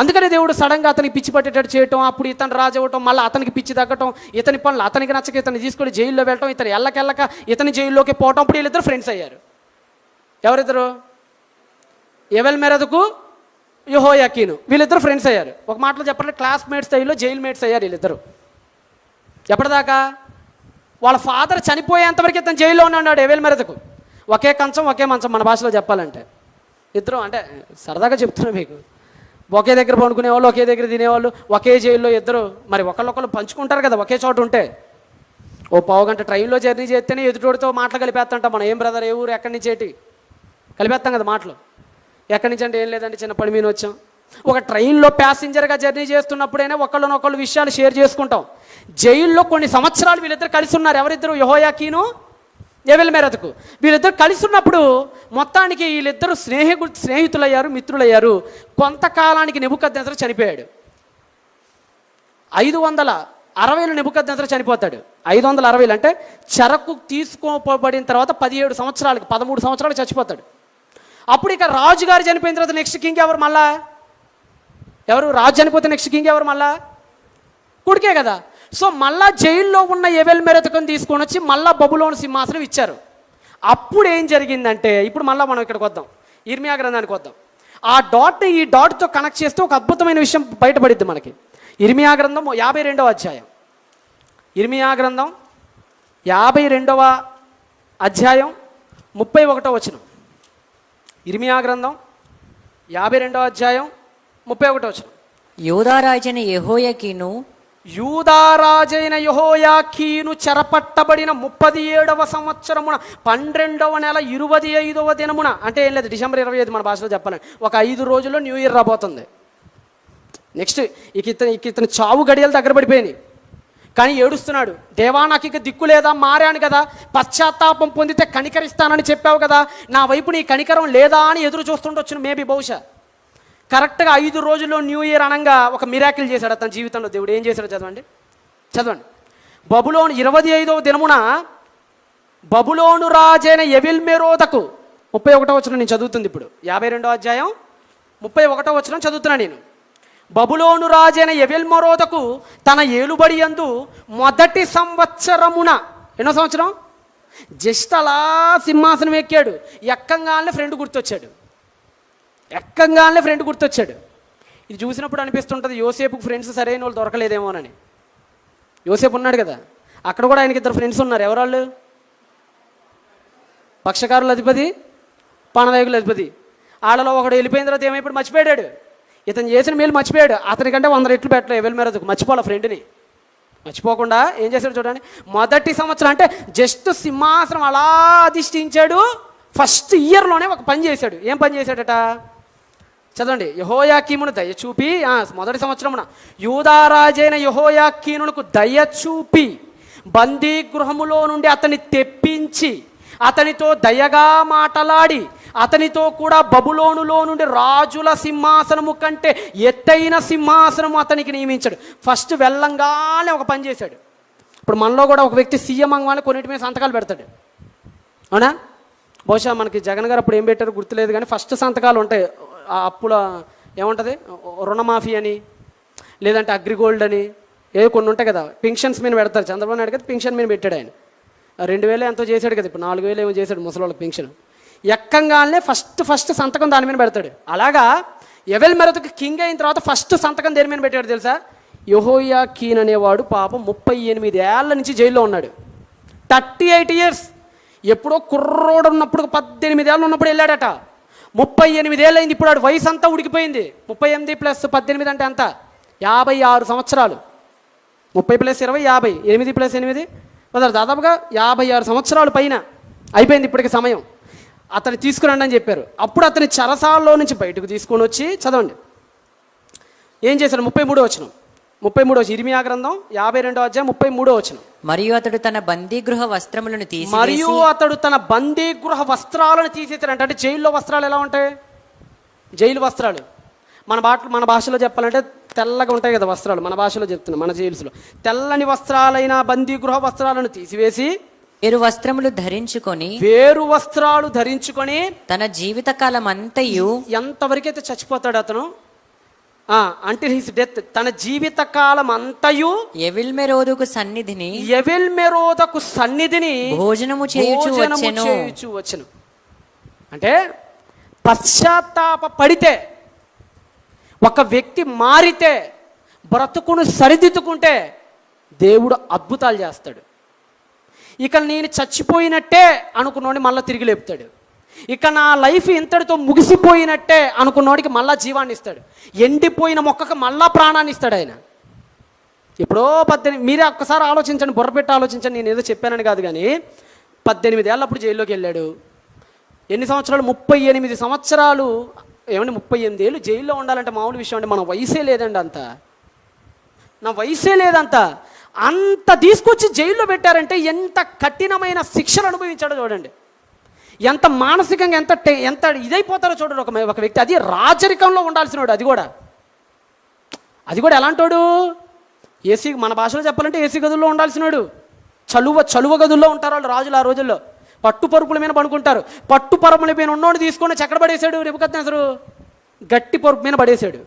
అందుకనే దేవుడు సడన్గా అతనికి పిచ్చి పట్టేటట్టు చేయటం, అప్పుడు ఇతను రాజు అవ్వటం, మళ్ళీ అతనికి పిచ్చి తగ్గటం, ఇతని పనులు అతనికి నచ్చక ఇతన్ని తీసుకొని జైల్లో వెళ్ళటం, ఇతను ఎల్లకెళ్ళక ఇతని జైల్లోకి పోవటం. అప్పుడు వీళ్ళిద్దరు ఫ్రెండ్స్ అయ్యారు. ఎవరిద్దరు? ఎవెల్మెరోదకు, యెహోయాకీను, వీళ్ళిద్దరు ఫ్రెండ్స్ అయ్యారు. ఒక మాటలో చెప్పాలంటే క్లాస్మేట్స్ స్థాయిలో జైల్ మేట్స్ అయ్యారు వీళ్ళిద్దరు. ఎప్పటిదాకా? వాళ్ళ ఫాదర్ చనిపోయేంతవరకు ఇతను జైల్లో ఉన్నాడు ఎవెల్మెరోదకు. ఒకే కంచం ఒకే మంచం, మన భాషలో చెప్పాలంటే. ఇద్దరు అంటే సరదాగా చెప్తున్నా మీకు, ఒకే దగ్గర పండుకునేవాళ్ళు, ఒకే దగ్గర తినేవాళ్ళు, ఒకే జైల్లో ఇద్దరు. మరి ఒకళ్ళొకళ్ళు పంచుకుంటారు కదా ఒకే చోట ఉంటే. ఓ పావుగంట ట్రైన్లో జర్నీ చేస్తేనే ఎదుటోడితో మాటలు కలిపేస్తుంటాం మనం. ఏం బ్రదర్, ఏ ఊరు, ఎక్కడి నుంచి ఏంటి కలిపేస్తాం కదా మాటలు. ఎక్కడి నుంచి అంటే ఏం లేదంటే చిన్న పని మీద వచ్చాం. ఒక ట్రైన్లో ప్యాసింజర్గా జర్నీ చేస్తున్నప్పుడైనా ఒకళ్ళనొకళ్ళు విషయాలు షేర్ చేసుకుంటాం. జైల్లో కొన్ని సంవత్సరాలు వీళ్ళిద్దరు కలిసి ఉన్నారు. ఎవరిద్దరు? యెహోయాకీను, ఎవెల్మెరోదకు. వీళ్ళిద్దరు కలిసి ఉన్నప్పుడు మొత్తానికి వీళ్ళిద్దరు స్నేహితులయ్యారు, మిత్రులయ్యారు. కొంతకాలానికి నెబుకద్నెజరు చనిపోయాడు. 560లో నెబుకద్నెజరు చనిపోతాడు. 560 అంటే చెరకు తీసుకోబడిన తర్వాత 17 సంవత్సరాలకి 13 సంవత్సరాలు చచ్చిపోతాడు. అప్పుడు ఇక రాజుగారు చనిపోయిన తర్వాత నెక్స్ట్ కింగ్ ఎవరు? మళ్ళా ఎవరు? రాజు చనిపోతే నెక్స్ట్ కింగ్ ఎవరు? మళ్ళా కొడుకే కదా. సో మళ్ళా జైల్లో ఉన్న ఎవెల్మెరోదకుని తీసుకొని వచ్చి మళ్ళా బబులోను సింహాసనం ఇచ్చారు. అప్పుడు ఏం జరిగిందంటే, ఇప్పుడు మళ్ళీ మనం ఇక్కడికి వద్దాం, ఇర్మియా గ్రంథానికి వద్దాం. ఆ డాట్ని ఈ డాట్తో కనెక్ట్ చేస్తే ఒక అద్భుతమైన విషయం బయటపడిద్ది మనకి. ఇర్మియా గ్రంథం 52వ అధ్యాయం. ఇర్మియా గ్రంథం 52వ అధ్యాయం 31వ వచనం. ఇర్మియా గ్రంథం 52వ అధ్యాయం 31వ వచనం. యూదారాజైన యెహోయాకీను చెరపట్టబడిన 37వ సంవత్సరమున 12వ నెల 25వ దినమున, అంటే ఏం లేదు డిసెంబర్ 25 మన భాషలో చెప్పాలండి. ఒక 5 రోజుల్లో న్యూ ఇయర్ రాబోతుంది. నెక్స్ట్ ఇతని చావు గడియలు దగ్గర పడిపోయినాయి. కానీ ఏడుస్తున్నాడు, దేవా నాకు ఇక దిక్కు లేదా, మారాను కదా, పశ్చాత్తాపం పొందితే కనికరిస్తానని చెప్పావు కదా, నా వైపు నీ కనికరం లేదా అని ఎదురు చూస్తుండొచ్చు మేబీ, బహుశా. కరెక్ట్గా 5 రోజుల్లో న్యూ ఇయర్ అనగా ఒక మిరాకిల్ చేశాడు అతని జీవితంలో. దేవుడు ఏం చేశాడో చదవండి. బబులోను 25వ దినమున బబులోను రాజైన ఎవెల్మెరోదకు, 31వ వచనం నేను చదువుతుంది ఇప్పుడు, 52వ అధ్యాయం 31వ వచనం చదువుతున్నా నేను. బబులోను రాజైన ఎవెల్మెరోదకు తన ఏలుబడి యందు మొదటి సంవత్సరమున, ఎన్నో సంవత్సరం? జస్ట్ అలా సింహాసనం ఎక్కాడు. ఎక్కంగానే ఫ్రెండ్ గుర్తొచ్చాడు. ఇది చూసినప్పుడు అనిపిస్తుంటుంది యోసేపుకు ఫ్రెండ్స్ సరైన వాళ్ళు దొరకలేదేమోనని. యోసేపు ఉన్నాడు కదా, అక్కడ కూడా ఆయనకి 2 ఫ్రెండ్స్ ఉన్నారు. ఎవరాళ్ళు? పక్షకారుల అధిపతి, పానవేగుల అధిపతి. వాళ్ళలో ఒకడు వెళ్ళిపోయిన తర్వాత ఏమైపోయాడు? మర్చిపోయాడు. ఇతను చేసిన మేలు మర్చిపోయాడు. అతనికంటే 100 రెట్లు బెటర్ ఎవెల్మెరోదకు. మర్చిపోవాలి ఫ్రెండ్ని. మర్చిపోకుండా ఏం చేశాడు చూడండి. మొదటి సంవత్సరం అంటే జస్ట్ సింహాసనం అలా అధిష్ఠించాడు. ఫస్ట్ ఇయర్లోనే ఒక పని చేశాడు. ఏం పని చేశాడట? చదవండి. యెహోయాకీమును దయచూపి, మొదటి సంవత్సరమున యూదారాజైన యెహోయాకీనునకు దయచూపి బందీ గృహములో నుండి అతన్ని తెప్పించి అతనితో దయగా మాటలాడి అతనితో కూడా బబులోనులో నుండి రాజుల సింహాసనము కంటే ఎత్తైన సింహాసనము అతనికి నియమించాడు. ఫస్ట్ వెళ్ళంగానే ఒక పని చేశాడు. ఇప్పుడు మనలో కూడా ఒక వ్యక్తి సీఎం అవ్వగానే కొన్నిటి మీద సంతకాలు పెడతాడు, అవునా? బహుశా మనకి జగన్ గారు అప్పుడు ఏం పెట్టారో గుర్తులేదు, కానీ ఫస్ట్ సంతకాలు ఉంటాయి. ఆ అప్పుల ఏముంటుంది, రుణమాఫీ అని, లేదంటే అగ్రిగోల్డ్ అని, కొన్ని ఉంటాయి కదా. పెన్షన్స్ మీద పెడతారు. చంద్రబాబు నాయుడు కదా పెన్షన్ మీద పెట్టాడు ఆయన. 2000 ఎంతో చేశాడు కదా, ఇప్పుడు 4000 ఏమో చేశాడు ముసలోళ్ళకి పెన్షన్. ఎక్కంగానే ఫస్ట్ సంతకం దాని మీద పెడతాడు. అలాగా ఎవెల్ మెరోదకు కింగ్ అయిన తర్వాత ఫస్ట్ సంతకం దేని మీద పెట్టాడు తెలుసా? యెహోయాకీన్ అనేవాడు పాపం 38 ఏళ్ళ నుంచి జైల్లో ఉన్నాడు. 38 ఇయర్స్. ఎప్పుడో కుర్రోడు ఉన్నప్పుడు 18 ఏళ్ళు ఉన్నప్పుడు వెళ్ళాడట. 38 ఏళ్ళు అయింది. ఇప్పుడు వాడు వయసు అంతా ఉడికిపోయింది. 38 + 18 అంటే ఎంత? 56 సంవత్సరాలు. 30 + 20 50, 8 + 8 దాదాపుగా 56 సంవత్సరాలు పైన అయిపోయింది ఇప్పటికి సమయం. అతను తీసుకురండి అని చెప్పారు. అప్పుడు అతని చెరసాలలో నుంచి బయటకు తీసుకొని వచ్చి చదవండి ఏం చేశాడు. 33వ వచనం ఇర్మియా గ్రంథం 52వ అధ్యాయం 33వ వచనం. మరియు అతడు తన బందీగృహ వస్త్రములను తీసేసాడంట. అంటే జైల్లో వస్త్రాలు ఎలా ఉంటాయి? జైలు వస్త్రాలు మన భాషలో చెప్పాలంటే తెల్లగా ఉంటాయి కదా వస్త్రాలు. మన భాషలో చెప్తున్నాం, మన జైల్స్లో తెల్లని వస్త్రాలైన బందీగృహ వస్త్రాలను తీసివేసి వేరు వస్త్రాలు ధరించుకొని తన జీవితకాలం అంతయు ఎంతవరకైతే చచ్చిపోతాడు అతను, అంటిల్ హిస్ డెత్, తన జీవిత కాలం అంతయు ఎవెల్ మెరోదకు సన్నిధిని భోజనము చేయుచు వచ్చెను. అంటే పశ్చాత్తాప పడితే, ఒక వ్యక్తి మారితే, బ్రతుకును సరిదిద్దుకుంటే దేవుడు అద్భుతాలు చేస్తాడు. ఇక నేను చచ్చిపోయినట్టే అనుకున్నోడిని మళ్ళీ తిరిగి లేపుతాడు. ఇక నా లైఫ్ ఇంతటితో ముగిసిపోయినట్టే అనుకున్నోడికి మళ్ళా జీవాన్ని ఇస్తాడు. ఎండిపోయిన మొక్కకు మళ్ళా ప్రాణాన్ని ఇస్తాడు ఆయన. ఎప్పుడో 18, మీరే ఒక్కసారి ఆలోచించండి, బుర్రపెట్టి ఆలోచించండి. నేను ఏదో చెప్పానని కాదు, కానీ 18 ఏళ్ళప్పుడు జైల్లోకి వెళ్ళాడు. ఎన్ని సంవత్సరాలు? 38 సంవత్సరాలు. ఏమంటే 38 ఏళ్ళు జైల్లో ఉండాలంటే మామూలు విషయం అండి. మన వయసే లేదండి, నా వయసే లేదంత. అంత తీసుకొచ్చి జైల్లో పెట్టారంటే ఎంత కఠినమైన శిక్షలు అనుభవించాడో చూడండి. ఎంత మానసికంగా ఎంత ఇదైపోతారో చూడండి ఒక వ్యక్తి. అది రాజరికంలో ఉండాల్సినవాడు. అది కూడా ఎలాంటోడు? ఏసీ, మన భాషలో చెప్పాలంటే ఏసీ గదుల్లో ఉండాల్సినవాడు. చలువ గదుల్లో ఉంటారు వాళ్ళు రాజులు ఆ రోజుల్లో. పట్టు పరుపుల మీద పడుకుంటారు. పట్టు పరుపుల మీద ఉన్నోడు తీసుకొని ఎక్కడ పడేశాడు? నెబుకద్నెజరు గట్టి పరుపు మీద పడేశాడు.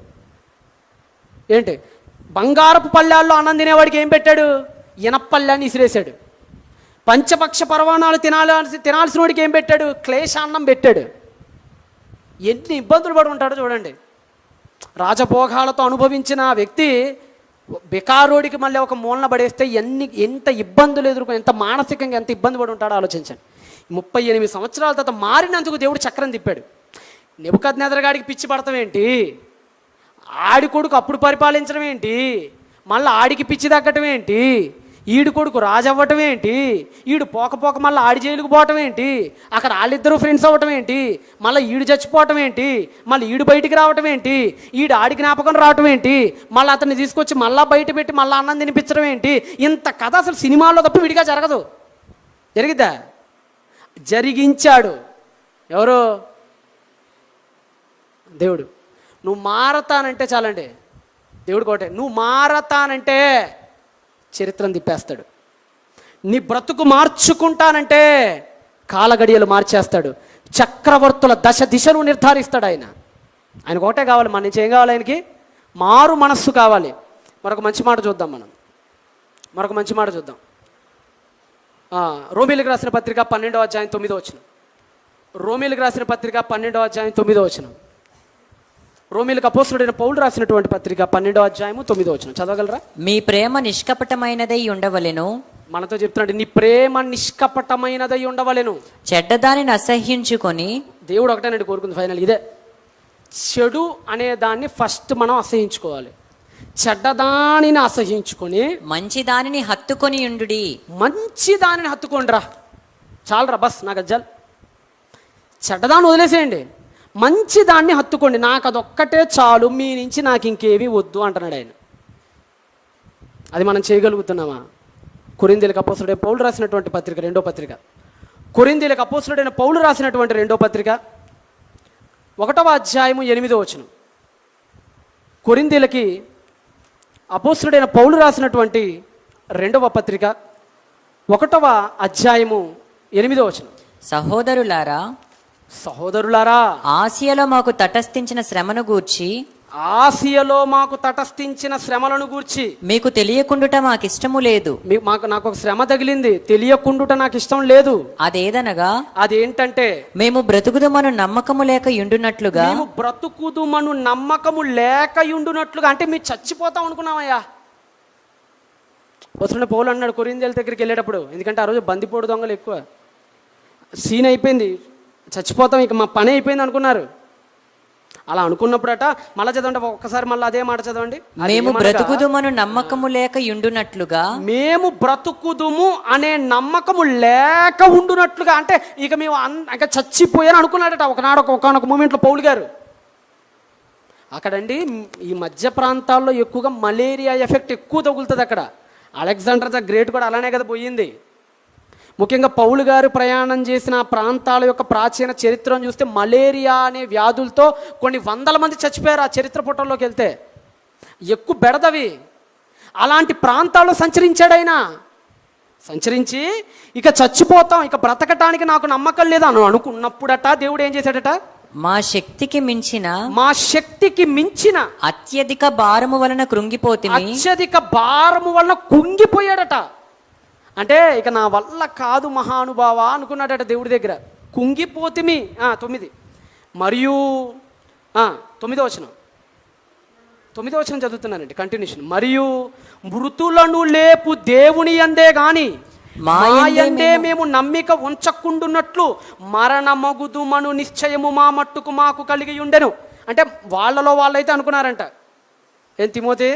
ఏంటి? బంగారపు పళ్ళాల్లో అన్నం తినేవాడికి ఏం పెట్టాడు? ఇనపళ్ళాన్ని ఇసిరేశాడు. పంచపక్ష పరవాణాలు తినాల్సిన వాడికి ఏం పెట్టాడు? క్లేశాన్నం పెట్టాడు. ఎన్ని ఇబ్బందులు పడి ఉంటాడో చూడండి. రాజభోగాలతో అనుభవించిన వ్యక్తి బెకారోడికి మళ్ళీ ఒక మూలన పడేస్తే ఎంత ఇబ్బందులు ఎదుర్కొని, ఎంత మానసికంగా ఎంత ఇబ్బంది పడి ఉంటాడో ఆలోచించండి. 38 సంవత్సరాల తర్వాత మారినందుకు దేవుడు చక్రం తిప్పాడు. నెబుకద్నెజరుగాడికి పిచ్చి పడతాం ఏంటి? ఆడి కొడుకు అప్పుడు పరిపాలించడం ఏంటి? మళ్ళీ ఆడికి పిచ్చి తగ్గటం ఏంటి? ఈడు కొడుకు రాజు అవ్వటం ఏంటి? ఈడు పోక మళ్ళీ ఆడి జైలుకు పోవటం ఏంటి? అక్కడ వాళ్ళిద్దరూ ఫ్రెండ్స్ అవ్వటం ఏంటి? మళ్ళీ ఈడు చచ్చిపోవటం ఏంటి? మళ్ళీ ఈడు బయటికి రావటం ఏంటి? ఈడు ఆడి జ్ఞాపకం రావటం ఏంటి? మళ్ళీ అతన్ని తీసుకొచ్చి మళ్ళీ బయట పెట్టి మళ్ళీ అన్నం తినిపించడం ఏంటి? ఇంత కథ అసలు సినిమాల్లో తప్ప విడిగా జరగదు. జరిగిద్దా? జరిగించాడు. ఎవరు? దేవుడు. నువ్వు మారతానంటే చాలండి, దేవుడు కోటే. నువ్వు మారతానంటే చరిత్రను తిప్పేస్తాడు. నీ బ్రతుకు మార్చుకుంటానంటే కాలగడియలు మార్చేస్తాడు. చక్రవర్తుల దిశను నిర్ధారిస్తాడు ఆయన. ఆయనకు ఒకటే కావాలి, మన నుంచి ఏం కావాలి? ఆయనకి మారు మనస్సు కావాలి. మరొక మంచి మాట చూద్దాం. రోమీలకు రాసిన పత్రిక 12వ అధ్యాయం 9వ వచనం. రోమీలకు రాసిన పత్రిక 12వ అధ్యాయం 9వ వచనం. రోమీలకు అపోస్తలుడైన పౌలు రాసినటువంటి పత్రిక 12వ అధ్యాయము 9వ వచనం చదవగలరా? మీ ప్రేమ నిష్కపటమైనదై ఉండవలెను. మనతో చెప్తున్నాడు, నీ ప్రేమ నిష్కపటమైనదై ఉండవలెను. చెడ్డదానిని అసహ్యించుకొని, దేవుడు ఒకటేనండి కోరుకుంది ఫైనల్, ఇదే. చెడు అనే దాన్ని ఫస్ట్ మనం అసహించుకోవాలి. చెడ్డదానిని అసహించుకొని మంచి దానిని హత్తుకొని ఉండుడి. మంచి దానిని హత్తుకోండిరా, చాలరా, బస్ నాకు అజ్జాలు. చెడ్డదాన్ని వదిలేసేయండి, మంచి దాన్ని హత్తుకోండి. నాకు అదొక్కటే చాలు, మీ నుంచి నాకు ఇంకేవి వద్దు అంటున్నాడు ఆయన. అది మనం చేయగలుగుతున్నామా? కొరింథీయులకు అపోస్తలుడైన పౌలు రాసినటువంటి పత్రిక 2వ పత్రిక కొరింథీయులకు అపోస్తలుడైన పౌలు రాసినటువంటి 2వ పత్రిక 1వ అధ్యాయము 8వ వచనం. కొరింథీయులకి అపోస్తలుడైన పౌలు రాసినటువంటి 2వ పత్రిక 1వ అధ్యాయము 8వ వచనం. సహోదరులారా, సహోదరులారా, ఆసియాలో మాకు తటస్థించిన శ్రమను గూర్చి ఆసియాలో మాకు తటస్థించిన శ్రమలను గూర్చి మీకు తెలియకుండుట మాకిష్టము లేదు. నాకు ఒక శ్రమ తగిలింది, తెలియకుండుట నాకు ఇష్టం లేదు. అదేదనగా, అదేంటంటే మేము బ్రతుకుదుమను నమ్మకము లేక యుండునట్లుగా. మేము బ్రతుకుదుమను నమ్మకము లేక యుండునట్లుగా అంటే మేము చచ్చిపోతాం అనుకున్నామయ్యా. వస్తున్న పౌలు అన్నాడు కొరింథీయుల దగ్గరికి వెళ్ళేటప్పుడు, ఎందుకంటే ఆ రోజు బందిపోడు దొంగలు ఎక్కువ, సీన్ అయిపోయింది, చచ్చిపోతాం, ఇక మా పని అయిపోయింది అనుకున్నారు. అలా అనుకున్నప్పుడట మళ్ళీ చదవండి, ఒక్కసారి మళ్ళీ అదే మాట చదవండి. మేము బ్రతుకుదుమను నమ్మకము లేక యుండునట్లుగా. మేము బ్రతుకుదుము అనే నమ్మకము లేక ఉండునట్లుగా అంటే ఇక మేము ఇంకా చచ్చిపోయాను అనుకున్నాడట ఒకనొక మూమెంట్లో పౌలు గారు. అక్కడండి ఈ మధ్య ప్రాంతాల్లో ఎక్కువగా మలేరియా ఎఫెక్ట్ ఎక్కువ తగులుతుంది. అక్కడ అలెగ్జాండర్ ద గ్రేట్ కూడా అలానే కదా పోయింది. ముఖ్యంగా పౌలు గారు ప్రయాణం చేసిన ప్రాంతాల యొక్క ప్రాచీన చరిత్రను చూస్తే మలేరియా అనే వ్యాధులతో కొన్ని వందల మంది చచ్చిపోయారు. ఆ చరిత్ర పుటల్లోకి వెళ్తే ఎక్కువ బెడదవి. అలాంటి ప్రాంతాల్లో సంచరించాడు ఆయన. సంచరించి ఇక చచ్చిపోతాం, ఇక బ్రతకటానికి నాకు నమ్మకం లేదు అని అనుకున్నప్పుడట దేవుడు ఏం చేశాడట, మా శక్తికి మించిన అత్యధిక భారము వలన కృంగిపోతుంది. అత్యధిక భారము వలన కుంగిపోయాడట. అంటే ఇక నా వల్ల కాదు మహానుభావ అనుకున్నాడట దేవుడి దగ్గర. కుంగిపోతిమి. 9 మరియు 9వ వచనం చదువుతున్నానండి, కంటిన్యూషన్. మరియు మృతులను లేపు దేవుని యందే గాని మాయందే మేము నమ్మిక ఉంచకుండున్నట్లు మరణమగుదుమను నిశ్చయము మా మట్టుకు మాకు కలిగి ఉండెను. అంటే వాళ్ళలో వాళ్ళైతే అనుకున్నారంట, ఏం తిమోతి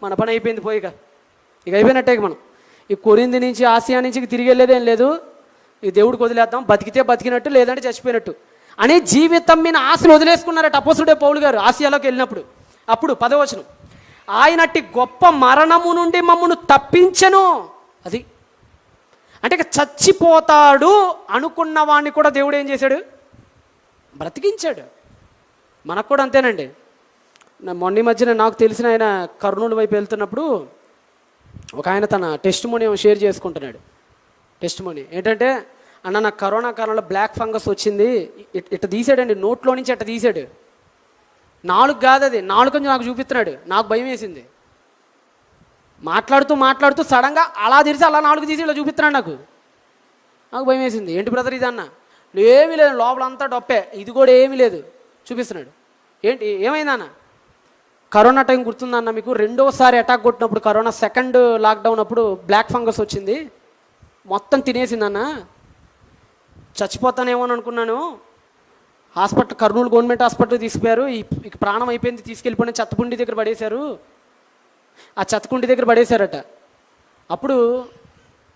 మన పని అయిపోయింది, పోయిక ఇక అయిపోయినట్టే మనం ఈ కొరింథీ నుంచి ఆసియా నుంచి తిరిగి వెళ్ళేదేం లేదు, ఈ దేవుడికి వదిలేద్దాం, బతికితే బతికినట్టు లేదంటే చచ్చిపోయినట్టు అనే జీవితం మీద ఆశను వదిలేసుకున్నారట అపోస్తలుడే పౌలు గారు ఆసియాలోకి వెళ్ళినప్పుడు. అప్పుడు 10వ వచనం, ఆయనట్టి గొప్ప మరణము నుండి మమ్మను తప్పించెను. అది అంటే ఇక చచ్చిపోతాడు అనుకున్న వాడిని కూడా దేవుడు ఏం చేశాడు, బ్రతికించాడు. మనకు కూడా అంతేనండి. మొన్న మధ్యన నాకు తెలిసిన ఆయన కర్నూలు వైపు వెళ్తున్నప్పుడు ఒక ఆయన తన టెస్టిమోనీ షేర్ చేసుకుంటున్నాడు. టెస్టిమోనీ ఏంటంటే, అన్న నాకు కరోనా కాలంలో బ్లాక్ ఫంగస్ వచ్చింది, ఇట్ట తీసాడండి, నోట్లో నుంచి అట్ట తీసాడు. 4 కాదు అది, 4 నాకు చూపిస్తున్నాడు. నాకు భయం వేసింది. మాట్లాడుతూ సడన్గా అలా తెరిచి అలా 4 తీసి ఇలా చూపిస్తున్నాడు. నాకు భయం వేసింది. ఏంటి బ్రదర్ ఇది అన్న? ఏమీ లేదు, లోపలంతా డొప్పే, ఇది కూడా ఏమీ లేదు చూపిస్తున్నాడు. ఏంటి ఏమైందన్న? కరోనా టైం గుర్తుందన్న మీకు? 2వసారి అటాక్ కొట్టినప్పుడు, కరోనా సెకండ్ లాక్డౌన్ అప్పుడు బ్లాక్ ఫంగస్ వచ్చింది, మొత్తం తినేసిందన్న, చచ్చిపోతానేమో అని అనుకున్నాను. హాస్పిటల్, కర్నూలు గవర్నమెంట్ హాస్పిటల్ తీసుకుపోయారు, ఇక ప్రాణం అయిపోయింది, తీసుకెళ్ళిపోయిన చెత్తకుండి దగ్గర పడేశారు. ఆ చెత్తకుండి దగ్గర పడేశారట. అప్పుడు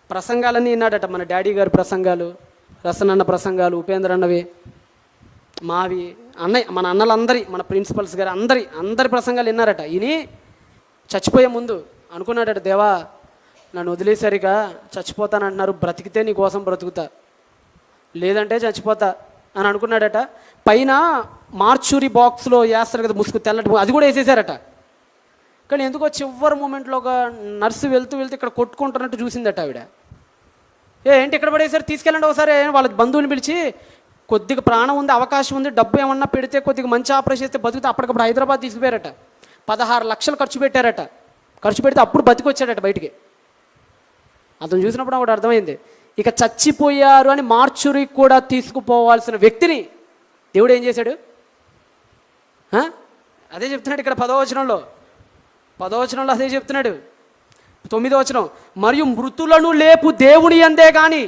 ప్రసంగాలన్నీ విన్నాడట, మన డాడీ గారి ప్రసంగాలు, రసనన్న ప్రసంగాలు, ఉపేంద్ర అన్నవి, మావి, అన్నయ్య, మన అన్నలందరి, మన ప్రిన్సిపల్స్ గారు అందరి ప్రసంగాలు విన్నారట. ఇని చచ్చిపోయే ముందు అనుకున్నాడట, దేవా నన్ను వదిలేసరిగా చచ్చిపోతానంటున్నారు, బ్రతికితే నీ కోసం బ్రతుకుతా, లేదంటే చచ్చిపోతా అని అనుకున్నాడట. పైన మార్చురీ బాక్స్లో వేస్తారు కదా ముసుగు, తెల్లటి, అది కూడా వేసేసారట. కానీ ఎందుకో చివరి మూమెంట్లో ఒక నర్సు వెళ్తూ ఇక్కడ కొట్టుకుంటున్నట్టు చూసిందట ఆవిడ. ఏంటి ఇక్కడ పడేసారు, తీసుకెళ్ళండి ఒకసారి. వాళ్ళ బంధువుని పిలిచి, కొద్దిగా ప్రాణం ఉంది, అవకాశం ఉంది, డబ్బు ఏమన్నా పెడితే కొద్దిగా మంచి ఆపరేషన్ చేస్తే బతికితే అప్పటికప్పుడు హైదరాబాద్ తీసుకుపోయారట. 16 లక్షలు ఖర్చు పెట్టారట. ఖర్చు పెడితే అప్పుడు బతికొచ్చాడట బయటికి. అతను చూసినప్పుడు అప్పుడు అర్థమైంది, ఇక చచ్చిపోయారు అని మార్చురీ కూడా తీసుకుపోవాల్సిన వ్యక్తిని దేవుడు ఏం చేశాడు? అదే చెప్తున్నాడు ఇక్కడ 10వ వచనంలో అదే చెప్తున్నాడు. 9వ వచనం, మరియు మృతులను లేపు దేవుని యందే కానీ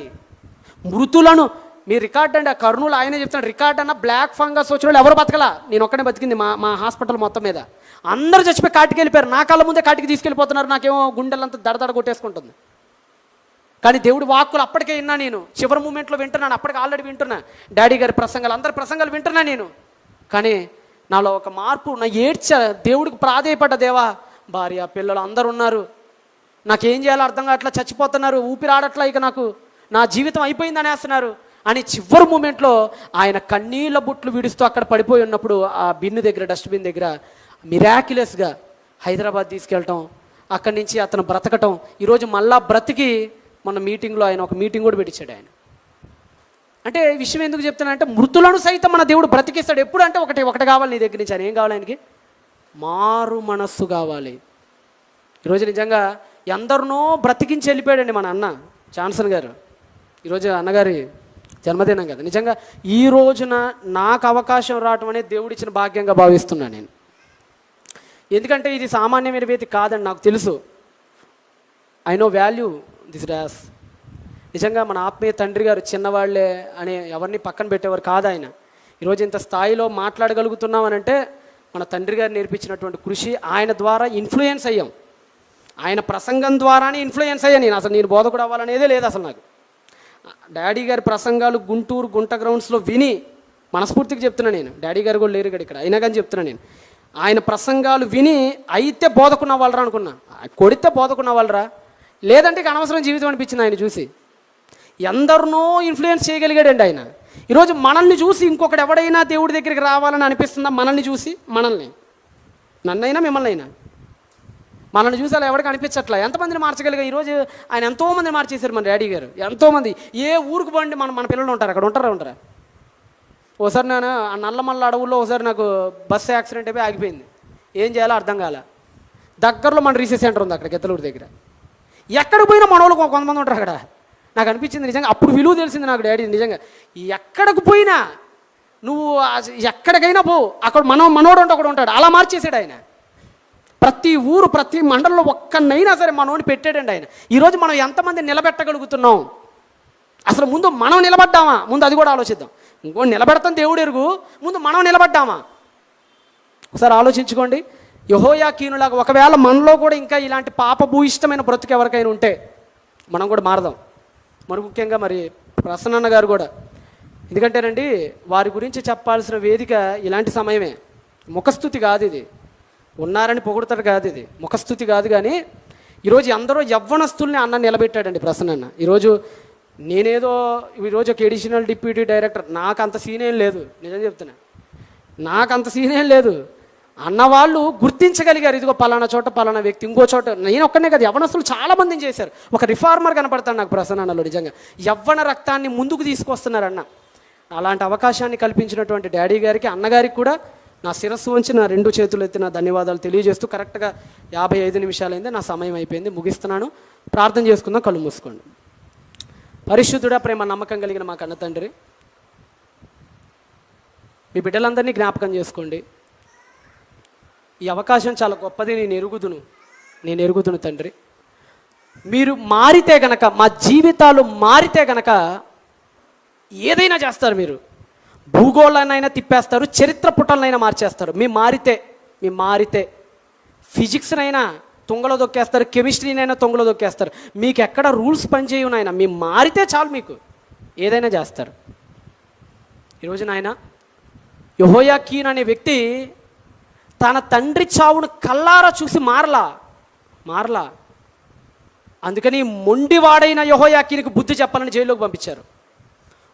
మృతులను, మీ రికార్డ్ అండి, ఆ కర్నూలు ఆయనే చెప్తున్నాడు, రికార్డ్ అన్న బ్లాక్ ఫంగస్ వచ్చిన వాళ్ళు ఎవరు బతకలా, నేను ఒక్కనే బతికింది మా హాస్పిటల్ మొత్తం మీద. అందరూ చచ్చిపోయి కాటికి వెళ్ళిపోయారు, నా కళ్ళ ముందే కాటికి తీసుకెళ్ళిపోతున్నారు, నాకేమో గుండెలంతా దడదడ కొట్టేసుకుంటుంది. కానీ దేవుడి వాక్కులు అప్పటికే విన్నా నేను, చివరి మూమెంట్లో వింటున్నాను, అప్పటికి ఆల్రెడీ వింటున్నా డాడీ గారి ప్రసంగాలు, అందరి ప్రసంగాలు వింటున్నా నేను. కానీ నాలో ఒక మార్పు, నా ఏడ్చా, దేవుడికి ప్రాధేయపడ్డ, దేవా భార్య పిల్లలు అందరు ఉన్నారు, నాకేం చేయాలో అర్థం కావట్లా, చచ్చిపోతున్నారు, ఊపిరాడట్లా, ఇక నాకు నా జీవితం అయిపోయింది అనేస్తున్నారు. అని చివరి మూమెంట్లో ఆయన కన్నీళ్ళ బుట్లు విడుస్తూ అక్కడ పడిపోయి ఉన్నప్పుడు ఆ బిన్ను దగ్గర, డస్ట్బిన్ దగ్గర మిరాక్యులస్గా హైదరాబాద్ తీసుకెళ్ళటం, అక్కడి నుంచి అతను బ్రతకటం, ఈరోజు మళ్ళా బ్రతికి మన మీటింగ్లో ఆయన ఒక మీటింగ్ కూడా పెట్టించాడు ఆయన. అంటే ఈ విషయం ఎందుకు చెప్తున్నానంటే, మృతులను సైతం మన దేవుడు బ్రతికిస్తాడు. ఎప్పుడు అంటే ఒకటి కావాలి నీ దగ్గర నుంచి. ఆయన ఏం కావాలి? ఆయనకి మారు మనస్సు కావాలి. ఈరోజు నిజంగా ఎందరినో బ్రతికించి వెళ్ళిపోయాడండి మన అన్న జాన్సన్ గారు. ఈరోజు అన్నగారి జన్మదినం కదా. నిజంగా ఈ రోజున నాకు అవకాశం రావటం అనేది దేవుడిచ్చిన భాగ్యంగా భావిస్తున్నాను నేను. ఎందుకంటే ఇది సామాన్యమైన వ్యక్తి కాదని నాకు తెలుసు. I know value this does. నిజంగా మన ఆత్మీయ తండ్రి గారు చిన్నవాళ్లే అని ఎవరిని పక్కన పెట్టేవారు కాదు ఆయన. ఈరోజు ఇంత స్థాయిలో మాట్లాడగలుగుతున్నామనంటే మన తండ్రి గారు నేర్పించినటువంటి కృషి. ఆయన ద్వారా ఇన్ఫ్లుయెన్స్ అయ్యాం. ఆయన ప్రసంగం ద్వారానే ఇన్ఫ్లుయెన్స్ అయ్యా నేను. అసలు నేను బోధకుడు అవ్వాలనేదే లేదు అసలు నాకు. డాడీ గారి ప్రసంగాలు గుంట గ్రౌండ్స్లో విని మనస్ఫూర్తిగా చెప్తున్నా నేను. డాడీ గారు కూడా లేరు ఇక్కడ, అయినా కానీ చెప్తున్నా నేను. ఆయన ప్రసంగాలు విని అయితే బోధకున్న వాళ్ళరా అనుకున్నా, కొడితే బోధకున్న వాళ్ళరా, లేదంటే ఇక అనవసరం జీవితం అనిపించింది ఆయన చూసి. ఎందరినో ఇన్ఫ్లుయెన్స్ చేయగలిగాడండి ఆయన. ఈరోజు మనల్ని చూసి ఇంకొకటి ఎవడైనా దేవుడి దగ్గరికి రావాలని అనిపిస్తుందా? మనల్ని చూసి, నన్నైనా మిమ్మల్ని అయినా మనల్ని చూసి అలా ఎవరికి అనిపించట్లా. ఎంతమందిని మార్చగలిగా ఈరోజు ఆయన? ఎంతోమందిని మార్చేశారు మన డాడీ గారు. ఎంతోమంది. ఏ ఊరికి బండి మన పిల్లలు ఉంటారు, అక్కడ ఉంటారా? ఒకసారి నేను ఆ నల్లమల్ల అడవుల్లో ఒకసారి నాకు బస్సు యాక్సిడెంట్ అయిపోయి ఆగిపోయింది. ఏం చేయాలో అర్థం కాల. దగ్గరలో మన రీసెర్చ్ సెంటర్ ఉంది అక్కడ గెత్తలూరు దగ్గర. ఎక్కడికి పోయినా మన వాళ్ళు కొంతమంది ఉంటారు అక్కడ. నాకు అనిపించింది నిజంగా, అప్పుడు విలువ తెలిసింది నాకు డాడీ. నిజంగా ఎక్కడికి పోయినా నువ్వు ఎక్కడికైనా పో, అక్కడ మనోడు అంటే ఒకడు ఉంటాడు. అలా మార్చేసాడు ఆయన. ప్రతి ఊరు, ప్రతి మండలంలో ఒక్కనైనా సరే మనోని పెట్టాడండి ఆయన. ఈరోజు మనం ఎంతమంది నిలబెట్టగలుగుతున్నాం? అసలు ముందు మనం నిలబడ్డామా? ముందు అది కూడా ఆలోచిద్దాం. ఇంకో నిలబెడతాం దేవుడు ఎరుగు, ముందు మనం నిలబడ్డామా? ఒకసారి ఆలోచించుకోండి. యెహోయాకీనులాగా ఒకవేళ మనలో కూడా ఇంకా ఇలాంటి పాపభూయిష్టమైన బ్రతుకు ఎవరికైనా ఉంటే మనం కూడా మారదాం. మరి ముఖ్యంగా మరి ప్రసన్న గారు కూడా. ఎందుకంటేనండి వారి గురించి చెప్పాల్సిన వేదిక ఇలాంటి సమయమే. ముఖస్థుతి కాదు ఇది, ఉన్నారని పొగుడతాడు కాదు ఇది, ముఖస్థుతి కాదు. కానీ ఈరోజు అందరూ యవ్వనస్తుల్ని అన్న నిలబెట్టాడండి ప్రసన్న. ఈరోజు నేనేదో ఈరోజు ఒక ఎడిషనల్ డిప్యూటీ డైరెక్టర్, నాకు అంత సీన్ ఏం లేదు. నిజం చెప్తున్నా, నాకు అంత సీన్ ఏం లేదు. అన్నవాళ్ళు గుర్తించగలిగారు, ఇదిగో పలానా చోట పలానా వ్యక్తి, ఇంకో చోట. నేను ఒక్కనే కదా, యవ్వనస్తులు చాలామందిని చేశారు. ఒక రిఫార్మర్ కనపడతాడు నాకు ప్రసన్నలో. నిజంగా యవ్వన రక్తాన్ని ముందుకు తీసుకొస్తున్నారన్న. అలాంటి అవకాశాన్ని కల్పించినటువంటి డాడీ గారికి, అన్నగారికి కూడా నా శిరస్సు వంచి నా రెండు చేతులు ఎత్తి నా ధన్యవాదాలు తెలియజేస్తూ, కరెక్ట్గా 55 నిమిషాలైంది, నా సమయం అయిపోయింది, ముగిస్తున్నాను. ప్రార్థన చేసుకుందాం, కళ్ళు మూసుకోండి. పరిశుద్ధుడా, ప్రేమ నమ్మకం కలిగిన మా కన్న తండ్రి, మీ బిడ్డలందరినీ జ్ఞాపకం చేసుకోండి. ఈ అవకాశం చాలా గొప్పది, నేను ఎరుగుదును తండ్రి. మీరు మారితే గనక, మా జీవితాలు మారితే గనక ఏదైనా చేస్తారు. మీరు భూగోళాన్నైనా తిప్పేస్తారు, చరిత్ర పుటలనైనా మార్చేస్తారు. మీ మారితే ఫిజిక్స్నైనా తొంగలో దొక్కేస్తారు, కెమిస్ట్రీనైనా తొంగలో దొక్కేస్తారు. మీకు ఎక్కడ రూల్స్ పనిచేయవు నాయన. మీ మారితే చాలు, మీకు ఏదైనా చేస్తారు. ఈరోజు నాయన యెహోయాకీను అనే వ్యక్తి తన తండ్రి చావును కల్లారా చూసి మారలా. అందుకని మొండివాడైన యెహోయాకీనుకు బుద్ధి చెప్పాలని జైల్లోకి పంపించారు.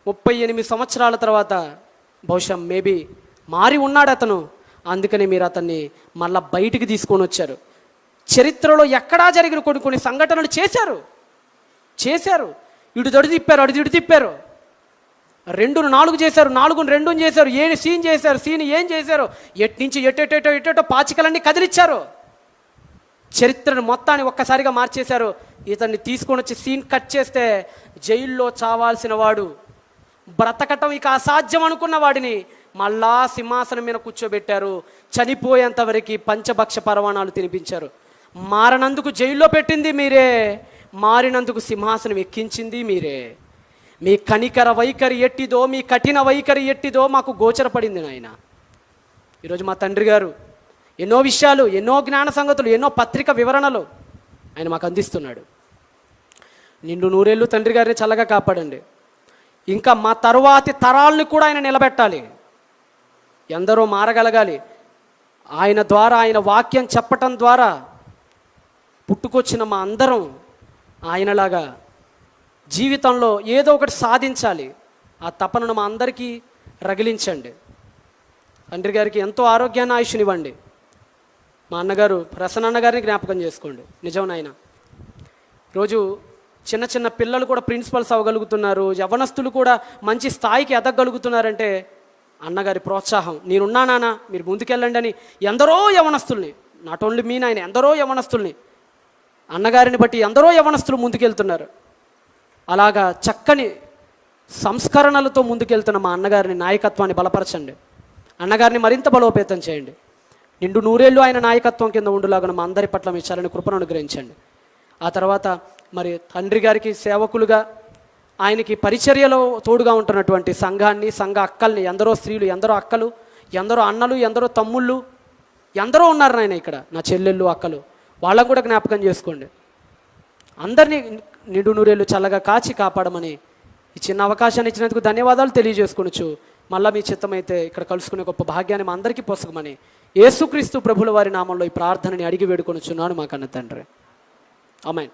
38 సంవత్సరాల తర్వాత బహుశా మేబీ మారి ఉన్నాడు అతను. అందుకని మీరు అతన్ని మళ్ళా బయటికి తీసుకొని వచ్చారు. చరిత్రలో ఎక్కడా జరిగిన కొన్ని సంఘటనలు చేశారు. ఇటు తొడి తిప్పారు, అటు ఇటు తిప్పారు. 2ను 4 చేశారు, 4ను 2 చేశారు. సీన్ ఏం చేశారు? ఎట్నుంచి ఎటేటో పాచికలన్నీ కదిలిచ్చారు. చరిత్రను మొత్తాన్ని ఒక్కసారిగా మార్చేశారు. ఇతన్ని తీసుకొని వచ్చి సీన్ కట్ చేస్తే జైల్లో చావాల్సిన వాడు, బ్రతకటం ఇక అసాధ్యం అనుకున్న వాడిని మళ్ళా సింహాసనం మీద కూర్చోబెట్టారు. చనిపోయేంతవరకు పంచభక్ష పరవాణాలు తినిపించారు. మారనందుకు జైల్లో పెట్టింది మీరే, మారినందుకు సింహాసనం ఎక్కించింది మీరే. మీ కనికర వైఖరి ఎట్టిదో, మీ కఠిన వైఖరి ఎట్టిదో మాకు గోచరపడింది నాయన. ఈరోజు మా తండ్రి గారు ఎన్నో విషయాలు, ఎన్నో జ్ఞాన సంగతులు, ఎన్నో పత్రిక వివరణలు ఆయన మాకు అందిస్తున్నాడు. నిండు నూరేళ్ళు తండ్రి గారిని చల్లగా కాపాడండి. ఇంకా మా తరువాతి తరాలని కూడా ఆయన నిలబెట్టాలి. ఎందరో మారగలగాలి ఆయన ద్వారా. ఆయన వాక్యం చెప్పటం ద్వారా పుట్టుకొచ్చిన మా అందరం ఆయనలాగా జీవితంలో ఏదో ఒకటి సాధించాలి. ఆ తపనను మా అందరికీ రగిలించండి. తండ్రి గారికి ఎంతో ఆరోగ్యాన్ని ఆయుష్నివ్వండి. మా అన్నగారు ప్రసన్న అన్నగారిని జ్ఞాపకం చేసుకోండి. నిజం నాయన, రోజు చిన్న చిన్న పిల్లలు కూడా ప్రిన్సిపల్స్ అవ్వగలుగుతున్నారు, యవ్వనస్తులు కూడా మంచి స్థాయికి ఎదగలుగుతున్నారంటే అన్నగారి ప్రోత్సాహం. నేనున్నా నాన్న, మీరు ముందుకెళ్ళండి అని ఎందరో యవ్వనస్తుల్ని, నాట్ ఓన్లీ మీ నాయన, ఎందరో యవ్వనస్తుల్ని, అన్నగారిని బట్టి ఎందరో యవ్వనస్తులు ముందుకెళ్తున్నారు. అలాగా చక్కని సంస్కరణలతో ముందుకెళ్తున్న మా అన్నగారిని నాయకత్వాన్ని బలపరచండి. అన్నగారిని మరింత బలోపేతం చేయండి. నిండు నూరేళ్ళు ఆయన నాయకత్వం కింద ఉండులాగా మా అందరి పట్ల మీ చలని కృపను అనుగ్రహించండి. ఆ తర్వాత మరి తండ్రి గారికి సేవకులుగా ఆయనకి పరిచర్యలో తోడుగా ఉంటున్నటువంటి సంఘాన్ని, సంఘ అక్కల్ని, ఎందరో స్త్రీలు, ఎందరో అక్కలు, ఎందరో అన్నలు, ఎందరో తమ్ముళ్ళు, ఎందరో ఉన్నారు నాయన ఇక్కడ, నా చెల్లెళ్ళు, అక్కలు, వాళ్ళకు కూడా జ్ఞాపకం చేసుకోండి. అందరినీ నిండు నూరేళ్ళు చల్లగా కాచి కాపాడమని ఈ చిన్న అవకాశాన్ని ఇచ్చినందుకు ధన్యవాదాలు తెలియజేసుకోవచ్చు. మళ్ళీ మీ చిత్తమైతే ఇక్కడ కలుసుకునే గొప్ప భాగ్యాన్ని మా అందరికీ పొసగమని యేసుక్రీస్తు ప్రభుల వారి నామంలో ఈ ప్రార్థనని అడిగి వేడుకొనుచున్నాను మా కన్న తండ్రి. ఆమేన్.